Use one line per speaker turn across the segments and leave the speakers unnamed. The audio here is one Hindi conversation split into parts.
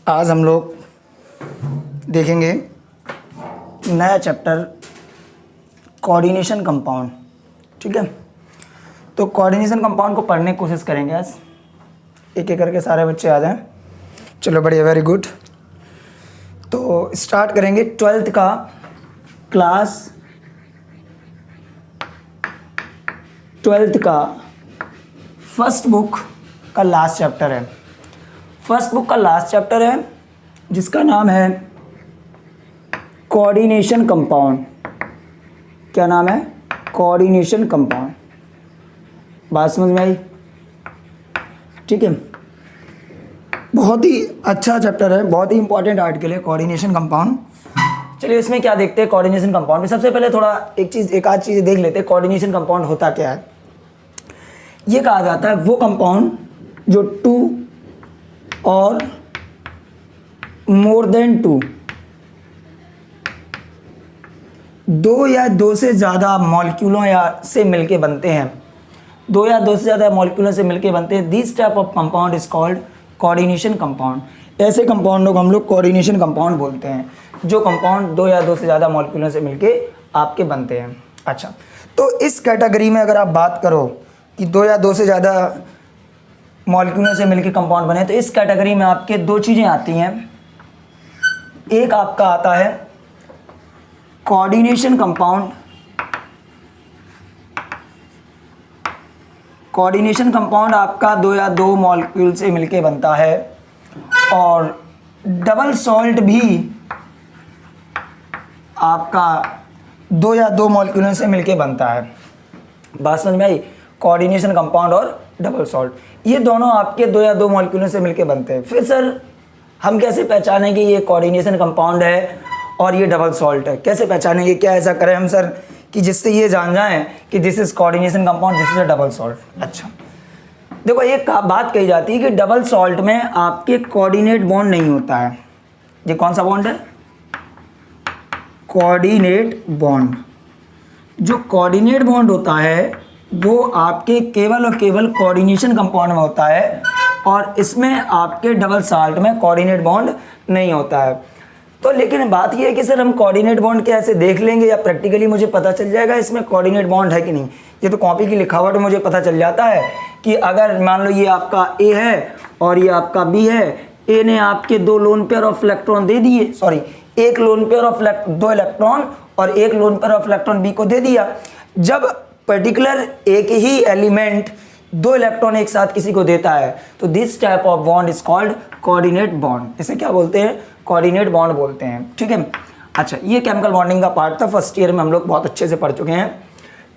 आज हम लोग देखेंगे नया चैप्टर कोऑर्डिनेशन कंपाउंड। ठीक है, तो कोऑर्डिनेशन कंपाउंड को पढ़ने की कोशिश करेंगे। आज एक एक करके सारे बच्चे आ जाएं। चलो बढ़िया, वेरी गुड। तो स्टार्ट करेंगे 12th का क्लास 12th का फर्स्ट बुक का लास्ट चैप्टर है। फर्स्ट बुक का लास्ट चैप्टर है जिसका नाम है कोऑर्डिनेशन कंपाउंड। क्या नाम है? Coordination compound. बात समझ में आई? ठीक है, बहुत ही अच्छा चैप्टर है, बहुत ही इंपॉर्टेंट आर्टिकल है कोऑर्डिनेशन कंपाउंड। चलिए इसमें क्या देखते हैं कोऑर्डिनेशन कंपाउंड में। सबसे पहले थोड़ा एक आध चीज़ देख लेते हैं। कोऑर्डिनेशन कंपाउंड होता क्या है? ये कहा जाता है वो कंपाउंड जो 2 और मोर देन 2 या 2 से ज़्यादा मॉलिक्यूलों या से मिलके बनते हैं। 2 या 2 से ज़्यादा मॉलिक्यूलों से मिलके बनते हैं। This type of compound is called coordination compound. ऐसे कंपाउंड को हम लोग कोऑर्डिनेशन कंपाउंड बोलते हैं, जो कंपाउंड 2 या 2 से ज़्यादा मॉलिक्यूलों से मिलके आपके बनते हैं। अच्छा, तो इस कैटेगरी में अगर आप बात करो कि 2 या 2 से ज़्यादा मॉलिक्यूलों से मिलके कंपाउंड बने, तो इस कैटेगरी में आपके 2 चीज़ें आती हैं। एक आपका आता है कोऑर्डिनेशन कंपाउंड। कोऑर्डिनेशन कंपाउंड आपका 2 या 2 मॉलिक्यूल से मिलके बनता है, और डबल सॉल्ट भी आपका 2 या 2 मॉलिक्यूलों से मिलके बनता है। बात समझ में आई? कोऑर्डिनेशन कंपाउंड और डबल सॉल्ट, ये दोनों आपके 2 या 2 मॉलिक्यूलों से मिलके बनते हैं। फिर सर हम कैसे पहचानेंगे ये कोऑर्डिनेशन कंपाउंड है और ये डबल सॉल्ट है? कैसे पहचानेंगे? क्या ऐसा करें हम सर कि जिससे ये जान जाएं कि this is coordination compound, this is a double salt? अच्छा, देखो एक बात कही जाती है कि डबल सॉल्ट में आपके कोऑर्डिनेट बॉन्ड नहीं होता है। ये कौन सा बॉन्ड है? Coordinate bond. जो कोऑर्डिनेट बॉन्ड होता है वो आपके केवल और केवल कोऑर्डिनेशन कंपाउंड में होता है, और इसमें आपके डबल सॉल्ट में कोऑर्डिनेट बॉन्ड नहीं होता है। तो लेकिन बात ये है कि सर हम कोऑर्डिनेट बॉन्ड कैसे देख लेंगे, या प्रैक्टिकली मुझे पता चल जाएगा इसमें कोऑर्डिनेट बॉन्ड है कि नहीं? ये तो कॉपी की लिखावट में मुझे पता चल जाता है कि अगर मान लो ये आपका ए है और ये आपका बी है, ए ने आपके 2 लोन पेयर ऑफ इलेक्ट्रॉन दे दिए, sorry 1 lone pair of 2 electron और 1 lone pair of electron B को दे दिया। जब पर्टिकुलर एक ही एलिमेंट 2 इलेक्ट्रॉन एक साथ किसी को देता है, तो this type of bond is called coordinate bond. इसे क्या बोलते हैं? कोऑर्डिनेट बॉन्ड बोलते हैं। ठीक है, अच्छा, ये केमिकल बॉन्डिंग का पार्ट था, फर्स्ट ईयर में हम लोग बहुत अच्छे से पढ़ चुके हैं।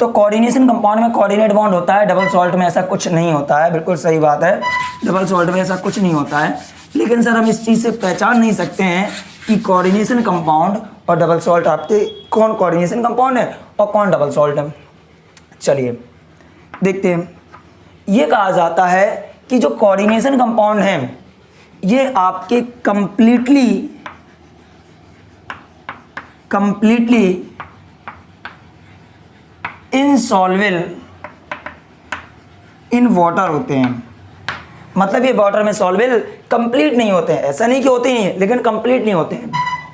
तो कोऑर्डिनेशन कंपाउंड में कोऑर्डिनेट बॉन्ड होता है, डबल सॉल्ट में ऐसा कुछ नहीं होता है। बिल्कुल सही बात है, डबल सॉल्ट में ऐसा कुछ नहीं होता है। लेकिन सर हम इस चीज़ से पहचान नहीं सकते हैं कि कोऑर्डिनेशन कंपाउंड और डबल सॉल्ट आपके कौन कोऑर्डिनेशन कंपाउंड है और कौन डबल सॉल्ट है। चलिए देखते हैं। ये कहा जाता है कि जो कोऑर्डिनेशन कंपाउंड है ये आपके कंप्लीटली इनसॉल्वेबल इन वाटर होते हैं। मतलब ये वाटर में सॉल्वेबल कंप्लीट नहीं होते हैं, ऐसा नहीं कि होते ही नहीं, लेकिन कंप्लीट नहीं होते हैं।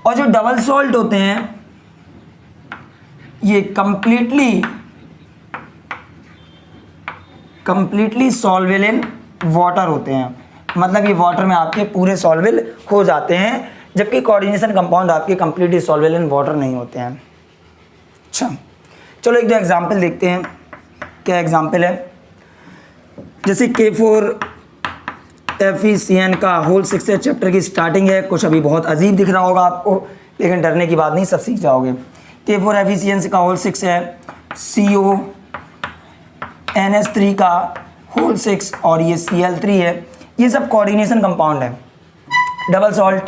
और जो डबल सॉल्ट होते हैं ये कंप्लीटली सॉल्वेबल इन वाटर होते हैं। मतलब ये वाटर में आपके पूरे सॉल्वेबल हो जाते हैं, जबकि कोऑर्डिनेशन कंपाउंड आपके कंप्लीटली सॉल्वेबल इन वाटर नहीं होते हैं। अच्छा, चलो 1-2 एग्जाम्पल देखते हैं। क्या एग्जाम्पल है? जैसे K4FeCN का होल 6 चैप्टर की स्टार्टिंग है। कुछ अभी बहुत अजीब दिख रहा होगा आपको, लेकिन डरने की बात नहीं, सब सीख जाओगे। K4FeCN का होल 6 है, CONH3 का होल 6 और ये Cl3 है। ये सब कोऑर्डिनेशन कंपाउंड है। Double salt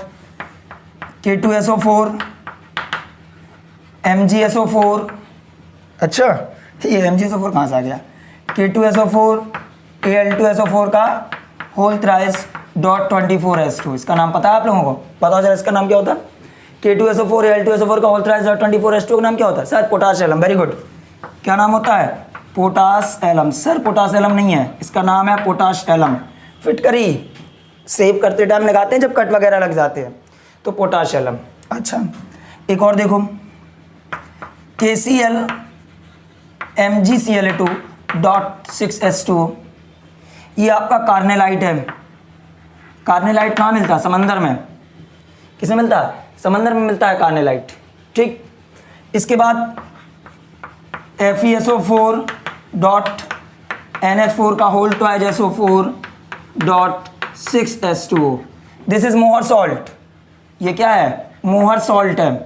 K2SO4 MgSO4। अच्छा, ये MgSO4 कहाँ से आ गया? K2SO4 Al2SO4 का होल थ्राइस .24S2। इसका नाम पता है आप लोगों को? पता हो जरा इसका नाम क्या होता है? K2SO4 Al2SO4 का होल थ्राइस .24S2 का नाम क्या होता है? Sir potash alum. Very good. क्या नाम होता है? Potash alum. Sir potash alum नहीं है, इसका नाम है पोटाश एलम। फिट करी सेव करते टाइम लगाते हैं जब कट वगैरह लग जाते हैं, तो पोटाशियम। अच्छा, एक और देखो, KCl MgCl2.6H2O, ये आपका कार्नेलाइट है। कार्नेलाइट कहाँ मिलता है? समंदर में। किसमें मिलता है? समंदर में मिलता है कार्नेलाइट। ठीक, इसके बाद FeSO4.NH4 का whole twice SO4.6H2O, this is Mohr salt. ये क्या है? मोहर सॉल्ट है,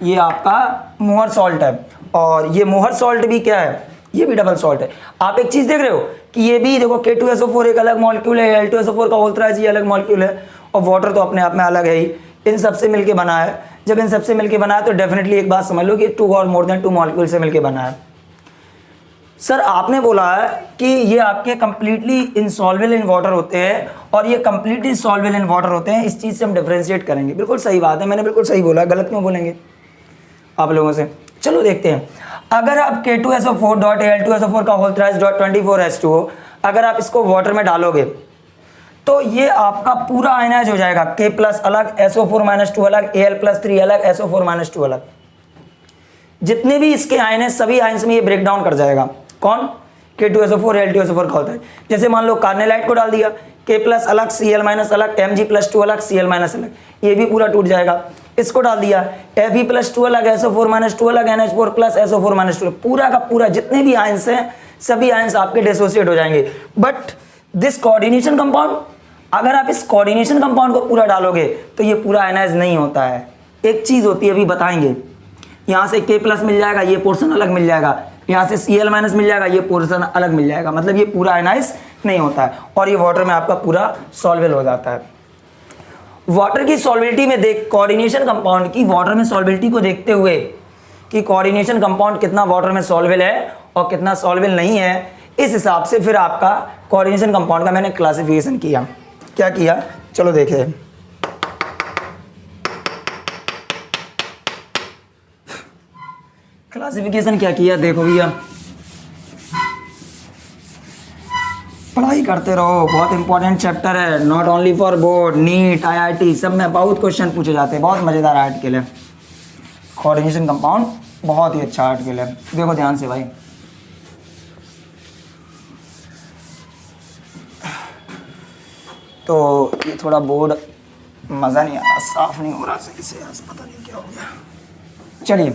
ये आपका मोहर सॉल्ट है। और ये मोहर सॉल्ट भी क्या है? ये भी डबल सॉल्ट है। आप एक चीज देख रहे हो कि ये भी देखो K2SO4 एक अलग मॉलिक्यूल है, Al2SO4 का होल ट्राइज ये अलग मॉलिक्यूल है, और वाटर तो अपने आप में अलग है ही, इन सबसे मिलके बना है। जब इन सबसे मिलके बना है तो डेफिनेटली एक बात समझ लो कि 2 और मोर देन 2 मॉलिक्यूल से मिलके बना है। सर आपने बोला है कि ये आपके कंप्लीटली इनसॉल्वेबल इन वाटर होते हैं और ये कंप्लीटली सॉल्वेबल इन वाटर होते हैं, इस चीज़ से हम डिफरेंशिएट करेंगे। बिल्कुल सही बात है, मैंने बिल्कुल सही बोला, गलत क्यों बोलेंगे आप लोगों से। चलो देखते हैं, अगर आप K2SO4.Al2SO4 का होल थ्राइस .24H2O अगर आप इसको वाटर में डालोगे तो ये आपका पूरा आयनाइज हो जाएगा। K प्लस अलग, SO4-2 अलग, Al+3 अलग, SO4-2 अलग। जितने भी इसके आयन है सभी आयन्स में ये ब्रेक डाउन कर जाएगा। कौन? K2SO4 Al2SO4 का होता है। जैसे मान लो कार्नेलाइट को डाल दिया, K प्लस अलग, Cl- अलग, Mg+2 अलग, Cl- अलग, ये भी पूरा टूट जाएगा। इसको डाल दिया, Fe+2 अलग, SO4-2 अलग, NH4 प्लस SO4-2, पूरा का पूरा जितने भी आयन्स हैं सभी आयन्स आपके डिसोसिएट हो जाएंगे। बट दिस कोऑर्डिनेशन कंपाउंड, अगर आप इस कोऑर्डिनेशन कंपाउंड को पूरा डालोगे तो ये पूरा आयनाइज नहीं होता है। एक चीज़ होती है, अभी बताएंगे, यहाँ से K प्लस मिल जाएगा, ये पोर्शन अलग मिल जाएगा, यहाँ से Cl- मिल जाएगा, ये पोर्शन अलग मिल जाएगा, मतलब ये पूरा आयनाइज नहीं होता है और ये वाटर में आपका पूरा सॉल्वेबल हो जाता है। वाटर की सॉल्वेबिलिटी में देख, कोऑर्डिनेशन कंपाउंड की वाटर में सॉल्वेबिलिटी को देखते हुए कि कोऑर्डिनेशन कंपाउंड कितना वाटर में सॉल्वेबल है और कितना सॉल्वेबल नहीं है, इस हिसाब से फिर आपका कोऑर्डिनेशन कंपाउंड का मैंने क्लासिफिकेशन किया। क्या किया? चलो देखें। क्लासिफिकेशन क्या किया, देखो भैया, पढ़ाई करते रहो, बहुत इंपॉर्टेंट चैप्टर है, not only for board, NEET, IIT सब में बहुत क्वेश्चन पूछे जाते हैं। बहुत मज़ेदार आर्टिकल है कोऑर्डिनेशन कंपाउंड, बहुत ही अच्छा आर्टिकल है। देखो ध्यान से भाई, तो ये थोड़ा बोर्ड मज़ा नहीं आ रहा, साफ नहीं हो रहा सही से, आज पता नहीं क्या हो गया। चलिए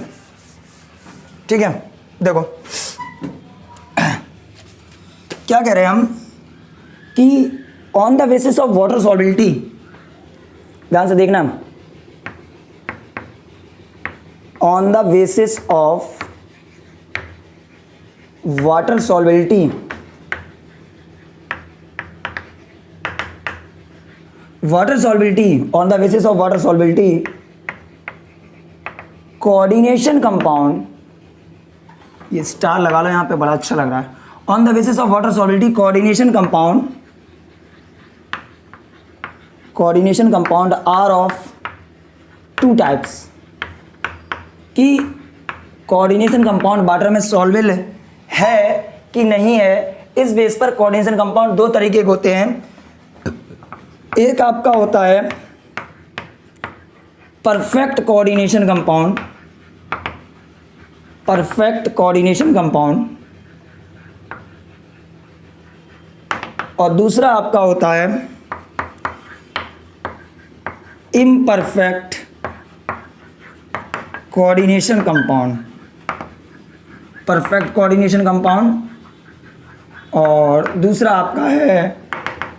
ठीक है, देखो क्या कह रहे हैं हम कि on the basis of water solubility, ध्यान से देखना, on the basis of water solubility, water solubility, on the basis of water solubility, coordination compound, ये स्टार लगा लो यहाँ पे, बड़ा अच्छा लग रहा है। On the basis of water solubility, coordination compound are of 2 types, कि कोऑर्डिनेशन कंपाउंड वाटर में सॉल्वेबल है कि नहीं है, इस बेस पर कोऑर्डिनेशन कंपाउंड 2 तरीके के होते हैं। एक आपका होता है perfect coordination compound, perfect coordination compound, और दूसरा आपका होता है imperfect coordination compound, perfect coordination compound और दूसरा आपका है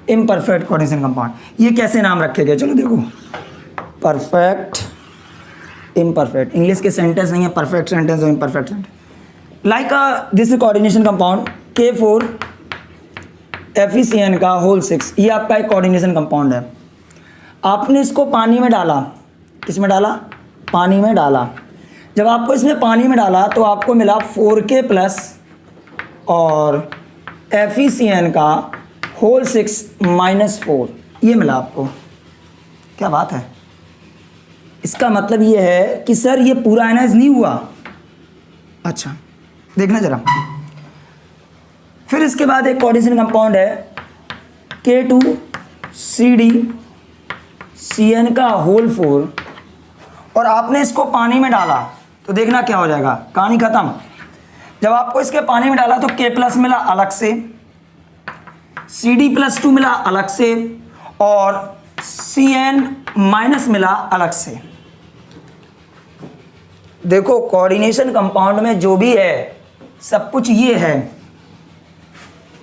इम्परफेक्ट कोऑर्डिनेशन कंपाउंड। ये कैसे नाम रखे गए, चलो देखो, परफेक्ट, इम्परफेक्ट, इंग्लिश के सेंटेंस नहीं है, परफेक्ट सेंटेंस और imperfect sentence. Like this is coordination compound K4 FeCN का होल 6, ये आपका एक कोऑर्डिनेशन कंपाउंड है। आपने इसको पानी में डाला, किस में डाला? पानी में डाला। जब आपको इसमें पानी में डाला तो आपको मिला 4K प्लस और FeCN का होल 6 -4, ये मिला आपको। क्या बात है, इसका मतलब ये है कि सर ये पूरा आयनाइज नहीं हुआ। अच्छा देखना जरा, फिर इसके बाद एक कोऑर्डिनेशन कंपाउंड है K2 CdCN का होल 4 और आपने इसको पानी में डाला तो देखना क्या हो जाएगा, कहानी खत्म। जब आपको इसके पानी में डाला तो K+ मिला अलग से, CD+2 मिला अलग से और CN- मिला अलग से। देखो कोऑर्डिनेशन कंपाउंड में जो भी है सब कुछ ये है।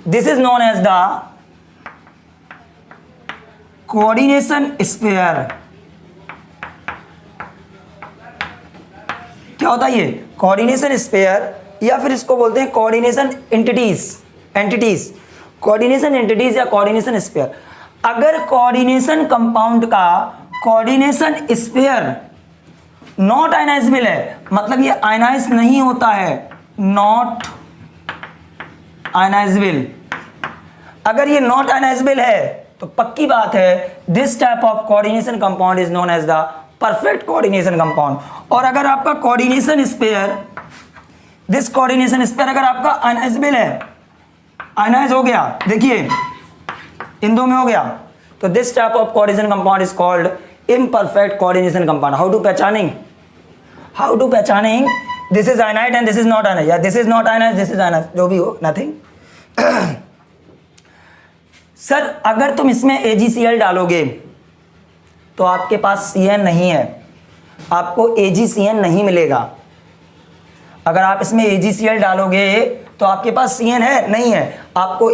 This is known as the coordination sphere. क्या होता है ये कोऑर्डिनेशन स्फीयर, या फिर इसको बोलते हैं कोऑर्डिनेशन एंटिटीज, कोऑर्डिनेशन एंटिटीज या कोऑर्डिनेशन स्फीयर। अगर कोऑर्डिनेशन कंपाउंड का कोऑर्डिनेशन स्फीयर नॉट आयनाइजेबल है, मतलब ये आयनाइज नहीं होता है, नॉट आयनाइजेबल। अगर ये नॉट आयनाइजेबल है तो पक्की बात है this type of coordination compound is known as the perfect coordination compound. और अगर आपका coordination sphere, this coordination sphere अगर आपका आयनाइजेबल है, आयनाइज हो गया, देखिए इन दो में हो गया, तो this type of coordination compound is called imperfect coordination compound. How to pehchaning this is ionized and this is not ionized, या this is not ionized, this is ionized, जो भी हो, nothing. सर अगर तुम इसमें AgCl डालोगे तो आपके पास Cn नहीं है, आपको AgCN नहीं मिलेगा। अगर आप इसमें AgCl डालोगे तो आपके पास Cn है नहीं है, आपको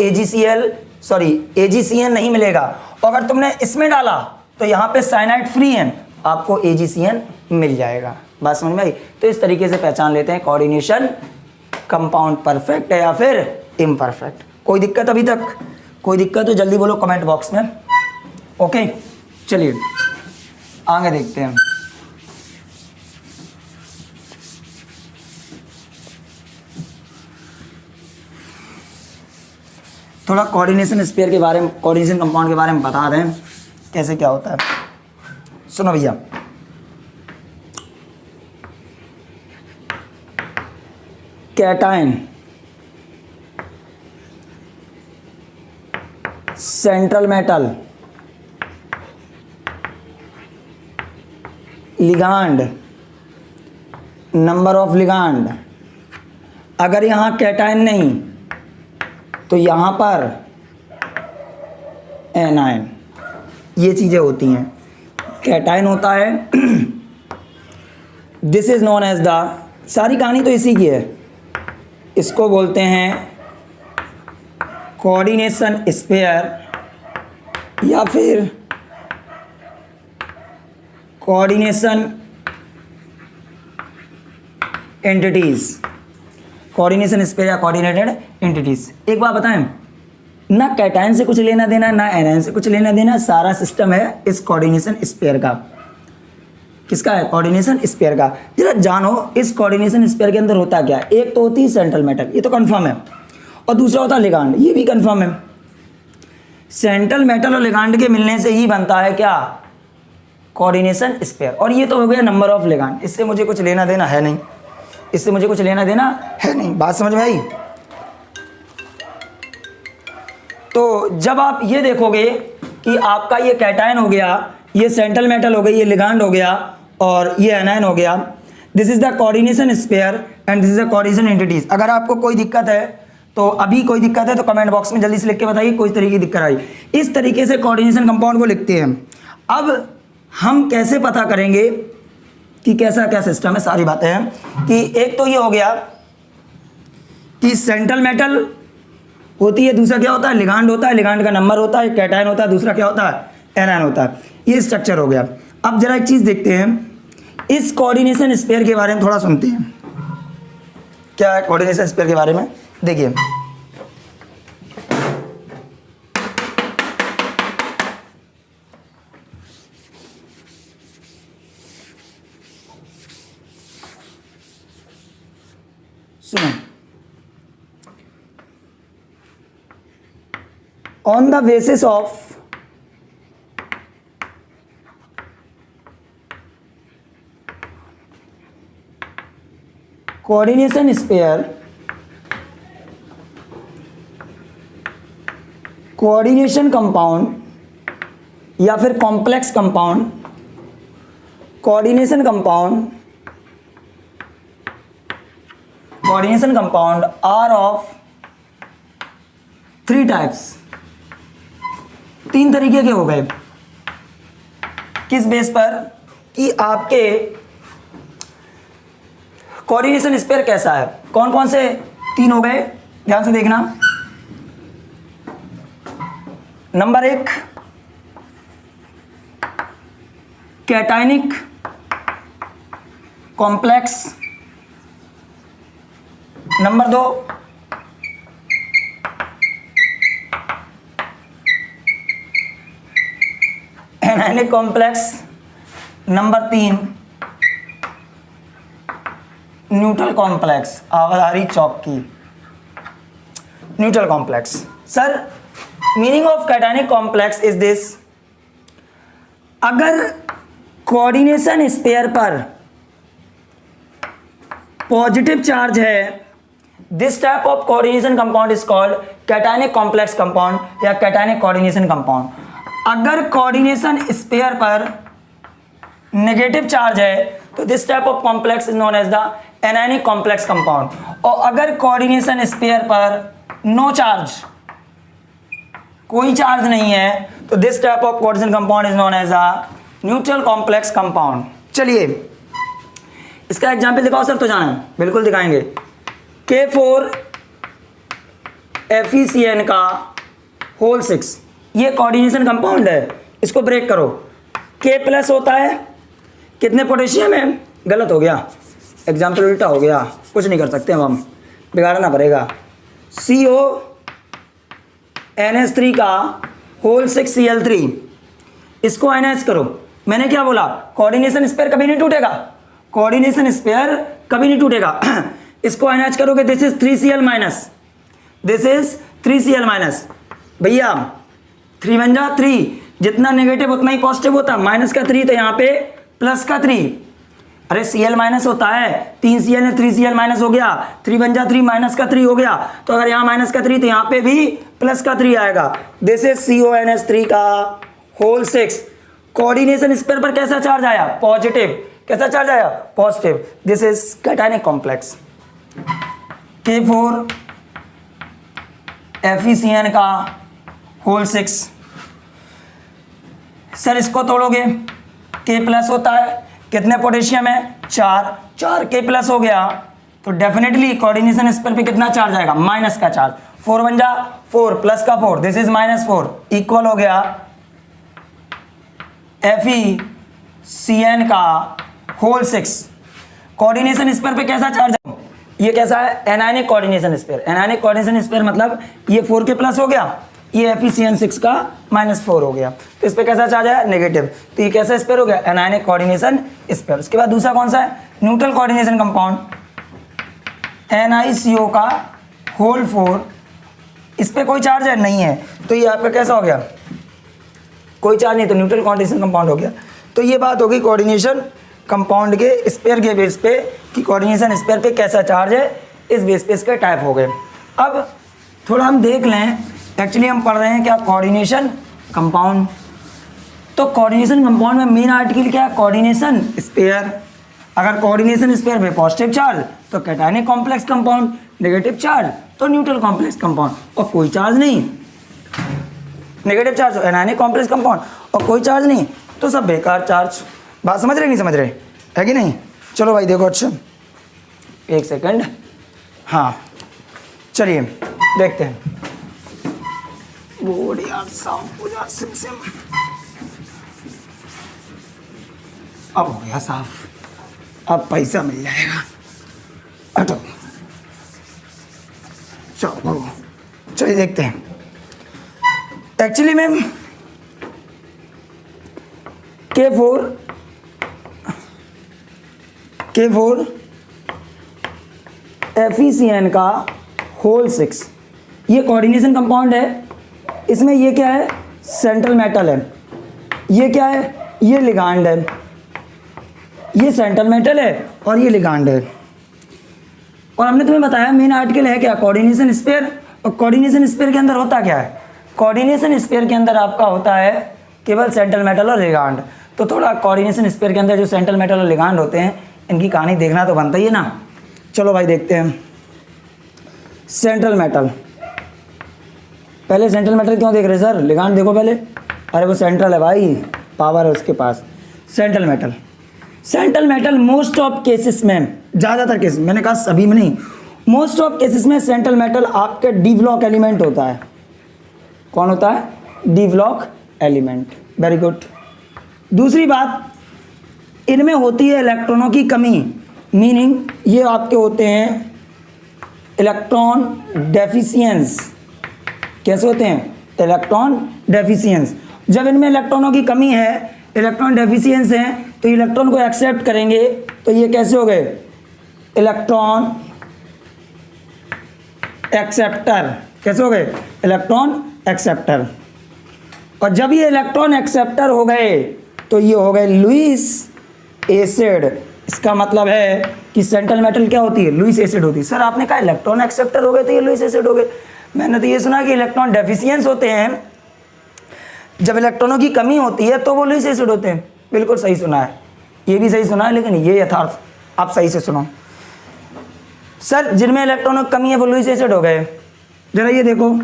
AgCN नहीं मिलेगा। अगर तुमने इसमें डाला तो यहाँ पे साइनाइड फ्री है, आपको AgCN मिल जाएगा। बात समझ में आई? तो इस तरीके से पहचान लेते हैं कोऑर्डिनेशन कंपाउंड परफेक्ट है या फिर इम्परफेक्ट। कोई दिक्कत अभी तक? कोई दिक्कत तो जल्दी बोलो कमेंट बॉक्स में। ओके चलिए आगे देखते हैं। थोड़ा कोऑर्डिनेशन स्फीयर के बारे में, कोऑर्डिनेशन कंपाउंड के बारे में बता दें कैसे क्या होता है। सुनो भैया, cation, central metal, ligand, number of ligand. अगर यहां कैटायन नहीं तो यहां पर एनायन, ये चीज़ें होती हैं। कैटायन होता है, this is known as the, सारी कहानी तो इसी की है, इसको बोलते हैं कोऑर्डिनेशन स्फीयर या फिर कोऑर्डिनेशन एंटिटीज। कोऑर्डिनेशन स्फीयर या कोऑर्डिनेटेड एंटिटीज। एक बात बताएं, ना कैटायन से कुछ लेना देना, ना एनायन से कुछ लेना देना, सारा सिस्टम है इस कोऑर्डिनेशन स्फीयर का। किसका है? कोऑर्डिनेशन स्फीयर का। जरा जानो इस कोऑर्डिनेशन स्फीयर के अंदर होता क्या है। एक तो होती है सेंट्रल मेटल, ये तो कंफर्म है, और दूसरा होता है लिगांड, ये भी कंफर्म है। सेंट्रल मेटल और लिगांड के मिलने से ही बनता है क्या? Coordination sphere. और ये तो हो गया नंबर ऑफ लिगांड, इससे मुझे कुछ लेना देना है नहीं, इससे मुझे कुछ लेना देना है नहीं। बात समझ में आई? तो जब आप ये देखोगे कि आपका ये कैटायन हो गया, ये सेंट्रल मेटल हो गई, ये लिगांड हो गया और ये एनायन हो गया, this is the coordination sphere and this is the coordination entities. अगर आपको कोई दिक्कत है तो अभी कोई दिक्कत है तो कमेंट बॉक्स में जल्दी से लिख के बताइए कोई तरीके की दिक्कत आई। इस तरीके से कोऑर्डिनेशन कंपाउंड को लिखते हैं। अब हम कैसे पता करेंगे कि कैसा क्या सिस्टम है, सारी बातें हैं कि एक तो ये हो गया कि सेंट्रल मेटल होती है, दूसरा क्या होता है? लिगांड होता है, लिगांड का नंबर होता है, कैटायन होता है, दूसरा क्या होता है? एनायन होता है। ये स्ट्रक्चर हो गया। अब जरा एक चीज देखते हैं, इस कोऑर्डिनेशन स्फीयर के बारे में थोड़ा सुनते हैं। क्या है कोऑर्डिनेशन स्फीयर के बारे में? देखिए सुनो, on the basis of coordination sphere, coordination compound या फिर complex compound, coordination compound are of 3 types, 3 तरीके के हो गए। किस बेस पर? कि आपके कोऑर्डिनेशन स्पेयर कैसा है। कौन कौन से 3 हो गए, ध्यान से देखना। Number 1 cationic complex, number 2 anionic complex, number 3 neutral complex, आवाजारी चौक की neutral complex. Sir meaning of cationic complex is this, अगर कोऑर्डिनेशन स्पेयर पर पॉजिटिव चार्ज है, this type of coordination compound is called cationic complex compound या कैटायनिक कोऑर्डिनेशन कंपाउंड। अगर कोऑर्डिनेशन स्पेयर पर नेगेटिव चार्ज है तो this type of complex is known as the anionic complex compound. और अगर कोऑर्डिनेशन स्पेयर पर नो चार्ज, कोई चार्ज नहीं है, तो this type of coordination compound is known as a neutral complex compound. चलिए इसका एग्जांपल दिखाओ सर। तो जाना बिल्कुल दिखाएंगे। K4 FeCN का होल 6, ये कोऑर्डिनेशन कंपाउंड है। इसको ब्रेक करो। K+ होता है कितने पोटेशियम है, गलत हो गया, एग्जाम्पल उल्टा हो गया, कुछ नहीं कर सकते हम बिगाड़ना पड़ेगा। CONH3 का होल 6 Cl3, इसको NH करो। मैंने क्या बोला, कोऑर्डिनेशन स्पेयर कभी नहीं टूटेगा, कोऑर्डिनेशन स्पेयर कभी नहीं टूटेगा। इसको NH करोगे, this is 3Cl minus, this is 3Cl minus. भैया 3 बन जा 3, जितना नेगेटिव उतना ही पॉजिटिव होता, माइनस का 3 तो यहाँ पे प्लस का 3, अरे Cl माइनस होता है, 3Cl है 3Cl माइनस हो गया, 3 बन जा 3, माइनस का 3 हो गया, तो अगर यहाँ माइनस का 3 तो यहाँ पे भी प्लस का 3 आएगा। दिस इज CONH3 का होल 6। कोऑर्डिनेशन स्पेयर पर कैसा चार्ज आया, पॉजिटिव। कैसा चार्ज आया, positive. This is cationic complex. K4 FeCN का होल 6। सर इसको तोड़ोगे, K+ होता है, कितने पोटेशियम है, 4 K+ हो गया, तो डेफिनेटली कोऑर्डिनेशन स्पेयर पे कितना चार्ज आएगा, माइनस का चार्ज। 4 बन जा 4, प्लस का 4, दिस इज -4, इक्वल हो गया FeCN का होल 6। कोऑर्डिनेशन स्पेयर पे कैसा चार्ज है, ये कैसा है, anionic coordination sphere. Anionic coordination sphere मतलब ये 4K+ हो गया, ये FeCN6 का -4 हो गया, तो इस पे कैसा चार्ज है, नेगेटिव। तो ये कैसा स्पेयर हो गया, एनायनिक कोऑर्डिनेशन स्पेयर। उसके बाद दूसरा कौन सा है, न्यूट्रल कोऑर्डिनेशन कंपाउंड, NiCO का होल 4। इस पे कोई चार्ज है नहीं है, तो ये यहाँ पे कैसा हो गया, कोई चार्ज नहीं, तो न्यूट्रल कोऑर्डिनेशन कंपाउंड हो गया। तो ये बात होगी कोऑर्डिनेशन कंपाउंड के स्पेयर के बेस पे कि कोऑर्डिनेशन स्पेयर पे कैसा चार्ज है, इस बेस पे इसके टाइप हो गए। अब थोड़ा हम देख लें, एक्चुअली हम पढ़ रहे हैं क्या, कोऑर्डिनेशन कंपाउंड। तो कोऑर्डिनेशन कंपाउंड में मेन आर्टिकल क्या है, कोऑर्डिनेशन स्पेयर। अगर कोऑर्डिनेशन स्पेयर पे पॉजिटिव चार्ज तो cationic complex compound, negative charge तो न्यूट्रल कॉम्प्लेक्स कंपाउंड, और कोई चार्ज नहीं, नेगेटिव चार्ज तो एनायनिक कॉम्प्लेक्स कंपाउंड, और कोई चार्ज नहीं तो सब बेकार चार्ज। बात समझ रहे नहीं समझ रहे, है कि नहीं। चलो भाई देखो, अच्छा 1 सेकंड, हाँ चलिए देखते हैं। बोर्ड यार साफ हो जा, सिम अब हो गया साफ, अब पैसा मिल जाएगा। हटो, चलो चलिए देखते हैं। एक्चुअली मैम K4 FeCN का होल 6, ये कोऑर्डिनेशन कंपाउंड है। इसमें ये क्या है, सेंट्रल मेटल है, ये क्या है, ये लिगांड है, ये सेंट्रल मेटल है और ये लिगांड है। और हमने तुम्हें बताया मेन आर्टिकल है क्या, कोऑर्डिनेशन स्पेयर। और कोऑर्डिनेशन स्पेयर के अंदर होता क्या है, कोऑर्डिनेशन स्पेयर के अंदर आपका होता है केवल सेंट्रल मेटल और लिगांड। तो थोड़ा कोऑर्डिनेशन स्पेयर के अंदर जो सेंट्रल मेटल और लिगांड होते हैं इनकी कहानी देखना तो बनता ही है ना। चलो भाई देखते हैं सेंट्रल मेटल। पहले सेंट्रल मेटल क्यों देख रहे सर, लिगांड देखो पहले। अरे वो सेंट्रल है भाई, पावर है उसके पास। Central metal, central metal most of cases में, ज़्यादातर केसेस, मैंने कहा सभी में नहीं, मोस्ट ऑफ केसेस में सेंट्रल मेटल आपके डी ब्लॉक एलिमेंट होता है। कौन होता है? D block element. Very good. दूसरी बात, इनमें होती है इलेक्ट्रॉनों की कमी, मीनिंग ये आपके होते हैं इलेक्ट्रॉन डेफिशिएंस। कैसे होते हैं? इलेक्ट्रॉन डेफिशिएंस। जब इनमें इलेक्ट्रॉनों की कमी है, इलेक्ट्रॉन डेफिशिएंस है, तो इलेक्ट्रॉन को एक्सेप्ट करेंगे, तो ये कैसे हो गए? Electron acceptor. कैसे हो गए? Electron acceptor. और जब ये इलेक्ट्रॉन एक्सेप्टर हो गए तो ये हो गए लुईस एसिड। इसका मतलब है कि सेंट्रल मेटल क्या होती है? लुईस एसिड होती है। सर आपने कहा इलेक्ट्रॉन एक्सेप्टर हो गए तो ये लुईस एसिड हो गए। मैंने तो ये सुना कि इलेक्ट्रॉन डेफिशिएंस होते हैं, जब इलेक्ट्रॉनों की कमी होती है तो वो लुईस एसिड होते हैं। बिल्कुल सही सुना है, ये भी सही सुना है, लेकिन ये यथार्थ आप सही से सुनो। सर जिनमें इलेक्ट्रॉनों की कमी है वो लुईस एसिड हो गए। जरा ये देखो,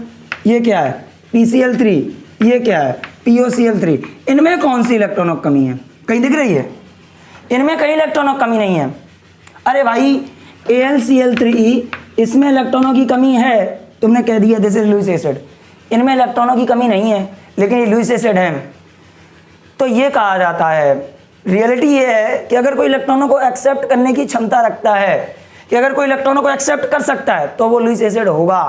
ये क्या है? PCl3। ये क्या है? POCl3। इनमें कौन सी इलेक्ट्रॉनों की कमी है? कहीं दिख रही है? इनमें कहीं इलेक्ट्रॉनों की कमी नहीं है। अरे भाई AlCl3, इसमें इलेक्ट्रॉनों की कमी है, तुमने कह दिया दिस इज लुईस एसिड। इनमें इलेक्ट्रॉनों की कमी नहीं है, लेकिन ये लुईस एसिड है। तो ये कहा जाता है, रियलिटी ये है कि अगर कोई इलेक्ट्रॉनों को एक्सेप्ट करने की क्षमता रखता है, कि अगर कोई इलेक्ट्रॉनों को एक्सेप्ट कर सकता है तो वो लुईस एसिड होगा।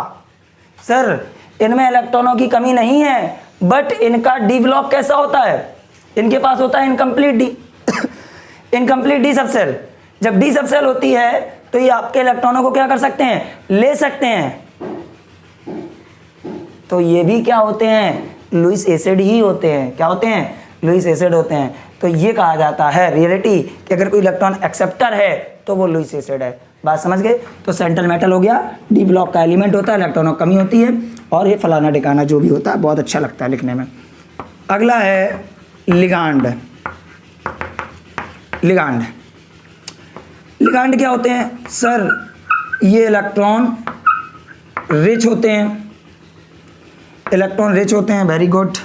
सर इनमें इलेक्ट्रॉनों की कमी नहीं है, बट इनका डी ब्लॉक कैसा होता है? इनके पास होता है incomplete D incomplete D subshell. जब डी सबसेल होती है तो ये आपके इलेक्ट्रॉनों को क्या कर सकते हैं? ले सकते हैं। तो ये भी क्या होते हैं? लुईस एसिड ही होते हैं। क्या होते हैं? लुईस एसिड होते हैं। तो ये कहा जाता है रियलिटी कि अगर कोई इलेक्ट्रॉन एक्सेप्टर है तो वो लुईस एसिड है। बात समझ गए? तो सेंट्रल मेटल हो गया, डी ब्लॉक का एलिमेंट होता है, इलेक्ट्रॉनों की कमी होती है, और ये फलाना ठिकाना जो भी होता है, बहुत अच्छा लगता है लिखने में। अगला है लिगांड। लिगांड, लिगांड क्या होते हैं? सर ये इलेक्ट्रॉन रिच होते हैं। इलेक्ट्रॉन रिच होते हैं, वेरी गुड।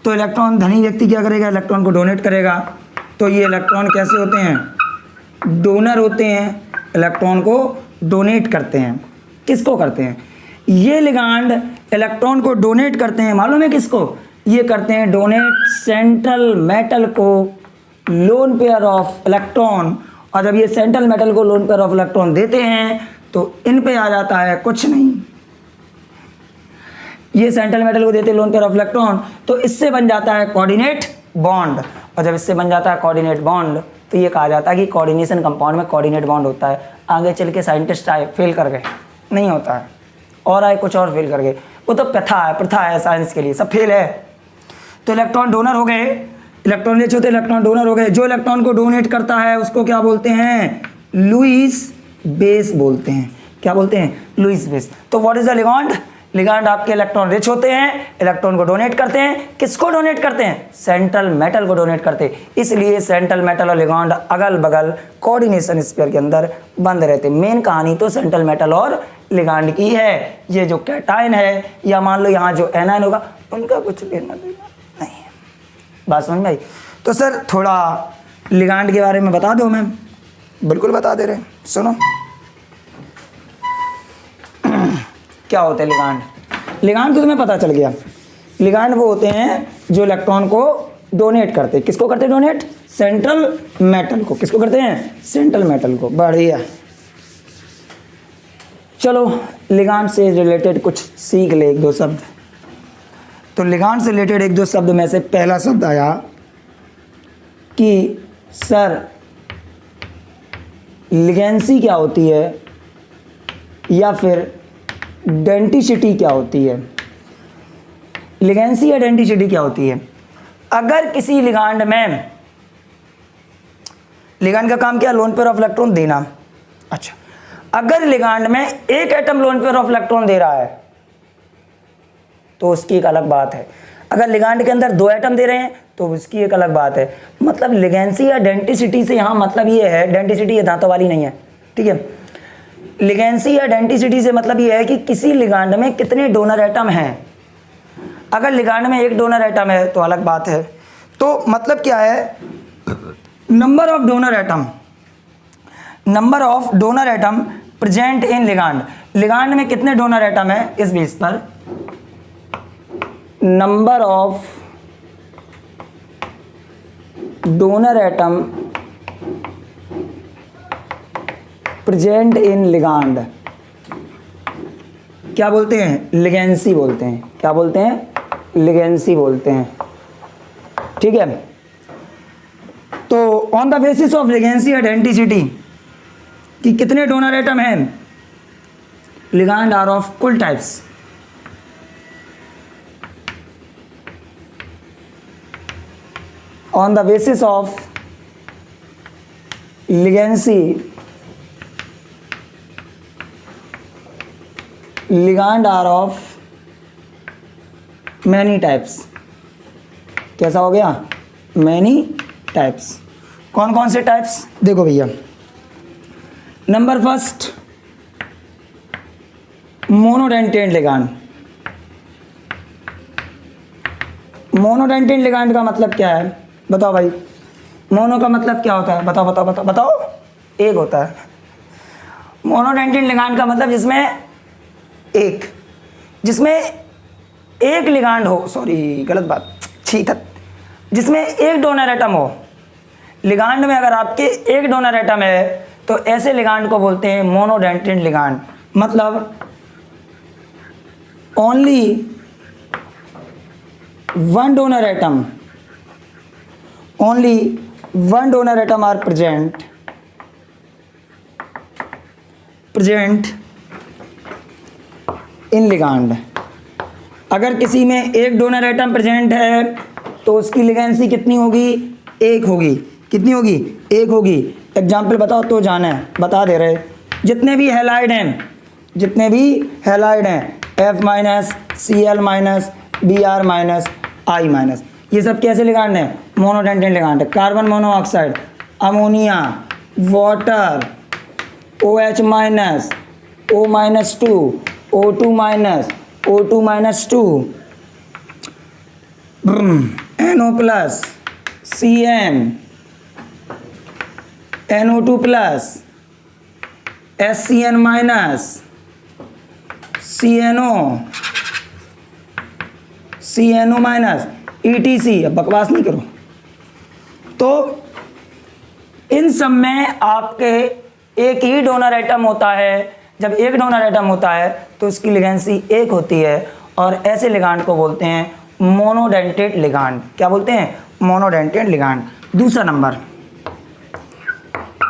तो इलेक्ट्रॉन धनी व्यक्ति क्या करेगा? इलेक्ट्रॉन को डोनेट करेगा। तो ये इलेक्ट्रॉन कैसे होते हैं? डोनर होते हैं, इलेक्ट्रॉन को डोनेट करते हैं। किसको करते हैं? ये लिगांड इलेक्ट्रॉन को डोनेट करते हैं, मालूम है किसको? ये करते हैं डोनेट सेंट्रल मेटल को लोन पेयर ऑफ इलेक्ट्रॉन। और जब ये सेंट्रल मेटल को लोन पेयर ऑफ इलेक्ट्रॉन देते हैं तो इन पे आ जाता है कुछ नहीं। ये सेंट्रल मेटल को देते हैं लोन पेयर ऑफ इलेक्ट्रॉन, तो इससे बन जाता है कोऑर्डिनेट बॉन्ड। और जब इससे बन जाता है कोऑर्डिनेट बॉन्ड तो ये कहा जाता है कि कोऑर्डिनेशन कंपाउंड में कोऑर्डिनेट बॉन्ड होता है। आगे चल के साइंटिस्ट आए, फेल कर गए, नहीं होता है, और आए कुछ और फेल कर गए। वो तो प्रथा है साइंस के लिए, सब फेल है। तो इलेक्ट्रॉन डोनर हो गए, इलेक्ट्रॉन रिच होते इलेक्ट्रॉन डोनर हो गए। जो इलेक्ट्रॉन को डोनेट करता है उसको क्या बोलते हैं? लुईस बेस बोलते हैं। क्या बोलते हैं? Lewis base. तो what is the ligand? Ligand आपके इलेक्ट्रॉन रिच होते हैं, इलेक्ट्रॉन को डोनेट करते हैं। किसको डोनेट करते हैं? सेंट्रल मेटल को डोनेट करते हैं। इसलिए सेंट्रल मेटल और लिगांड अगल बगल कोऑर्डिनेशन स्फीयर के अंदर बंद रहते हैं। मेन कहानी तो सेंट्रल मेटल और लिगांड की है। ये जो कैटायन है या मान लो यहाँ जो एनायन होगा, उनका कुछ लेना देना नहीं है। बात समझ में आई? तो सर थोड़ा लिगांड के बारे में बता दो। मैम बिल्कुल बता दे रहे, सुनो क्या होते हैं लिगांड। लिगांड तो तुम्हें पता चल गया। लिगांड वो होते हैं जो इलेक्ट्रॉन को डोनेट करते हैं। किसको करते हैं डोनेट? सेंट्रल मेटल को। किसको करते हैं? सेंट्रल मेटल को। बढ़िया। चलो लिगांड से रिलेटेड कुछ सीख ले, एक दो शब्द। तो लिगांड से रिलेटेड एक दो शब्द में से पहला शब्द आया कि सर लिगेंसी क्या होती है या फिर डेंटिसिटी क्या होती है। लिगेंसी या डेंटिसिटी क्या होती है? अगर किसी लिगांड में, लिगांड का काम क्या? लोन पेयर ऑफ इलेक्ट्रॉन देना। अच्छा, अगर लिगांड में एक atom lone pair of electron दे रहा है तो उसकी एक अलग बात है। अगर लिगांड के अंदर 2 एटम दे रहे हैं तो उसकी एक अलग बात है। मतलब लिगेंसी या डेंटिसिटी से यहाँ मतलब ये है, डेंटिसिटी ये दांतों वाली नहीं है, ठीक है। लिगेंसी या डेंटिसिटी से मतलब ये है कि किसी लिगांड में कितने डोनर एटम हैं। अगर लिगांड में 1 डोनर एटम है तो अलग बात है। तो मतलब क्या है, number of donor atom, number of donor atom present in ligand. Ligand में कितने डोनर एटम है इस बेस पर number of donor atom present in ligand क्या बोलते हैं, लिगेंसी बोलते हैं। क्या बोलते हैं, लिगेंसी बोलते हैं, ठीक है। तो on the basis of ligancy and denticity कि कितने डोनर एटम हैं, लिगांड आर ऑफ कुल types. On the basis of ligancy ligand are of many types. कैसा हो गया, मैनी टाइप्स। कौन कौन से टाइप्स, देखो भैया। Number first monodentate ligand. Monodentate ligand का मतलब क्या है, बताओ भाई। मोनो का मतलब क्या होता है, बताओ बताओ बताओ बताओ। एक होता है मोनोडेंटेट लिगांड का मतलब जिसमें एक लिगांड हो, सॉरी गलत बात, ठीक है, जिसमें एक डोनर एटम हो। लिगांड में अगर आपके एक डोनर एटम है तो ऐसे लिगांड को बोलते हैं मोनोडेंटेट लिगांड। मतलब only one donor atom, only one donor atom are present in ligand. अगर किसी में एक डोनर एटम प्रेजेंट है तो उसकी लिगेंसी कितनी होगी, 1 होगी। कितनी होगी, 1 होगी। एग्जाम्पल बताओ तो जाना है, बता दे रहे। जितने भी हैलाइड हैं, जितने भी हैलाइड हैं, F minus, Cl minus, Br minus, I minus, ये सब कैसे लिगांड हैं, मोनोडेंटेट लिगांड है। Carbon monoxide, ammonia, water, OH minus, O minus 2, O2 minus, O2 minus 2, NO plus, CN, NO2 plus, SCN minus, CNO, CNO minus, ETC। अब बकवास नहीं करो। तो इन सब में आपके एक ही डोनर एटम होता है। जब एक डोनर एटम होता है तो उसकी लिगेंसी 1 होती है और ऐसे लिगांड को बोलते हैं मोनोडेंटेट लिगांड। क्या बोलते हैं, मोनोडेंटेट लिगांड। दूसरा नंबर,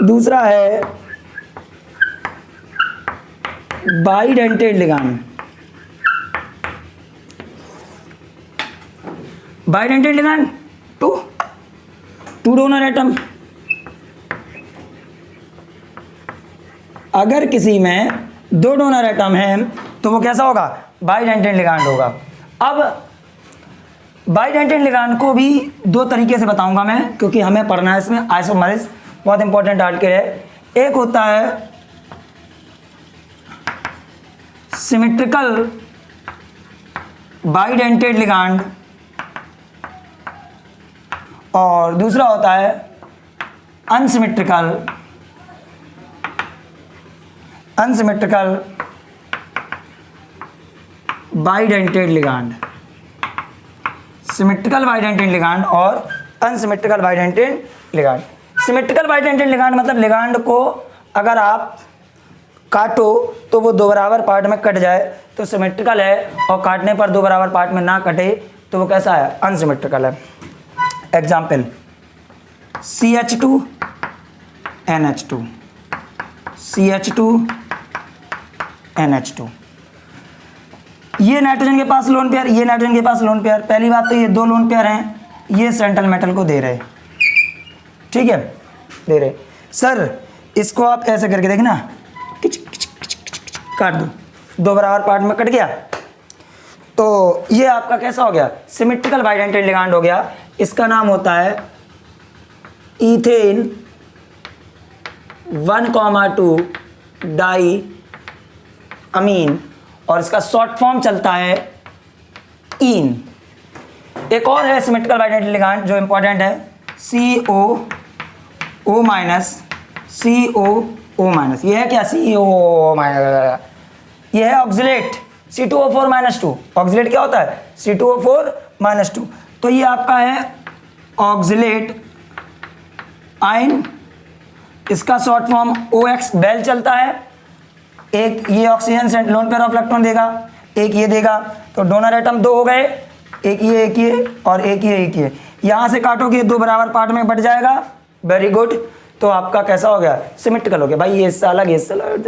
दूसरा है bidentate ligand. Bidentate ligand, two donor atom. अगर किसी में 2 डोनर एटम हैं तो वो कैसा होगा, बाइडेंटेट लिगांड होगा। अब बाइडेंटेट लिगांड को भी 2 तरीके से बताऊंगा मैं, क्योंकि हमें पढ़ना है इसमें। आइसोमरेज बहुत इंपॉर्टेंट आर्टिकल है। एक होता है सिमेट्रिकल बाइडेंटेट लिगांड और दूसरा होता है unsymmetrical bidentate ligand. Symmetrical bidentate ligand और unsymmetrical bidentate ligand. Symmetrical bidentate ligand मतलब लिगांड को अगर आप काटो तो वो 2 बराबर पार्ट में कट जाए तो सिमेट्रिकल है, और काटने पर 2 बराबर पार्ट में ना कटे तो वो कैसा है, अनसिमेट्रिकल है। Example CH2 NH2, CH2 NH2। ये नाइट्रोजन के पास लोन पेयर, ये नाइट्रोजन के पास लोन पेयर। पहली बात तो ये 2 लोन पेयर हैं, ये सेंट्रल मेटल को दे रहे, ठीक है, दे रहे। सर इसको आप ऐसे करके देखना, काट दो, 2 बराबर पार्ट में कट गया। तो ये आपका कैसा हो गया, सिमेट्रिकल बाइडेंटेट लिगांड हो गया। इसका नाम होता है इथेन 1,2 डाई अमीन, और इसका शॉर्ट फॉर्म चलता है ईन। एक और है सिमेट्रिकल बाइडेंटेट लिगांड जो इंपॉर्टेंट है, COO माइनस, COO माइनस। ये है क्या, COO माइनस, ये है ऑक्सिलेट C2O4 माइनस 2। ऑक्सिलेट क्या होता है, C2O4 माइनस 2। तो ये आपका है ऑक्सिलेट आयन, इसका शॉर्ट फॉर्म OX बेल चलता है। एक ये ऑक्सीजन से लोन पेयर ऑफ इलेक्ट्रॉन देगा, एक ये देगा, तो डोनर एटम 2 हो गए, एक ये और एक ये। यहाँ से काटोगे 2 बराबर पार्ट में बट जाएगा। वेरी गुड, तो आपका कैसा हो गया, सिमेट्रिकल हो गया। भाई ये हिस्सा अलग, ये हिस्सा अलग।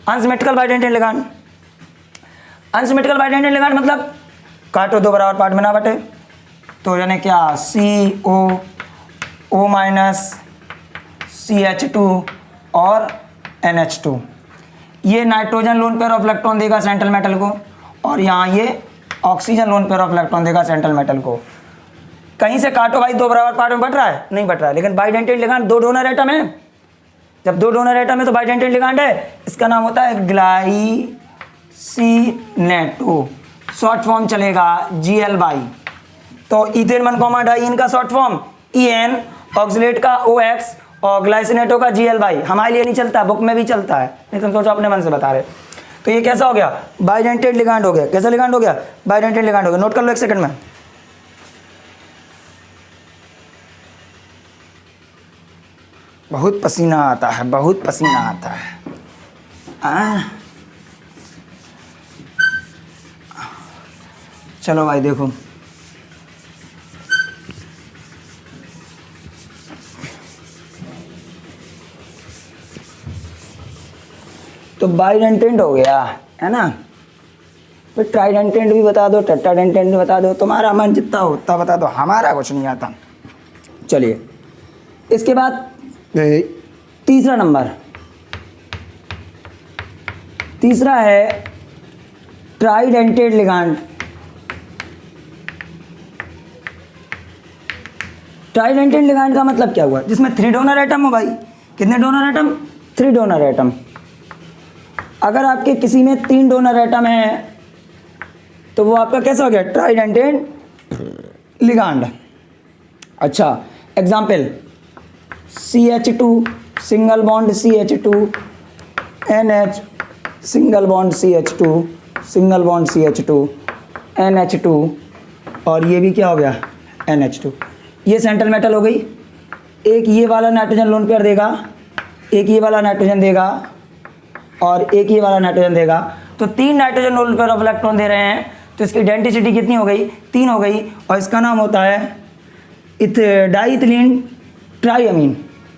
Unsymmetrical bidentate ligand, unsymmetrical bidentate ligand मतलब काटो 2 बराबर पार्ट में ना बटे, तो यानी क्या, COO माइनस, CH2 और NH2। ये nitrogen lone pair of electron देगा सेंट्रल मेटल को, और यहाँ ये oxygen loan pair of electron देगा सेंट्रल मेटल को। कहीं से काटो भाई 2 बराबर पार्ट में बट रहा है, नहीं बट रहा है, लेकिन बाइडेंटेट लिगांड 2 डोनर एटम है। जब 2 डोनर एटम है तो बाइडेंटेट लिगांड है। इसका नाम होता है ग्लाइसिनेटो, शॉर्ट फॉर्म चलेगा GL/। तो इथेन 1, डाई का शॉर्ट फॉर्म EN, ऑक्सिलेट का OX और ग्लाइसिनेटो का GL/। हमारे लिए नहीं चलता, बुक में भी चलता है, नहीं तुम सोचो अपने मन से बता रहे। तो ये कैसा हो गया, बाइडेंटेट लिगांड हो गया। कैसा लिगांड हो गया, बाइडेंटेट लिगांड हो गया। नोट कर लो 1 सेकंड में। बहुत पसीना आता है, बहुत पसीना आता है। चलो भाई देखो, तो बाइडेंटेट हो गया है ना, फिर ट्राइडेंटेट भी बता दो, टेट्राडेंटेट भी बता दो, तुम्हारा मन जितना हो उतना बता दो, हमारा कुछ नहीं आता। चलिए इसके बाद तीसरा नंबर, तीसरा है ट्राइडेंटेट लिगांड। ट्राइडेंटेट लिगांड का मतलब क्या हुआ, जिसमें 3 डोनर एटम हो। भाई कितने डोनर एटम, 3 डोनर एटम। अगर आपके किसी में 3 डोनर एटम है तो वो आपका कैसा हो गया, ट्राइडेंटेट लिगांड। अच्छा example, CH2 single bond CH2, NH single bond CH2, single bond CH2, NH2, और ये भी क्या हो गया, NH2। ये सेंट्रल मेटल हो गई। एक ये वाला नाइट्रोजन लोन पेयर देगा, एक ये वाला नाइट्रोजन देगा, और एक ये वाला नाइट्रोजन देगा। तो 3 nitrogen lone pair of electron दे रहे हैं, तो इसकी डेंसिटी कितनी हो गई, 3 हो गई। और इसका नाम होता है डाईइथिलीन ट्राईअमीन।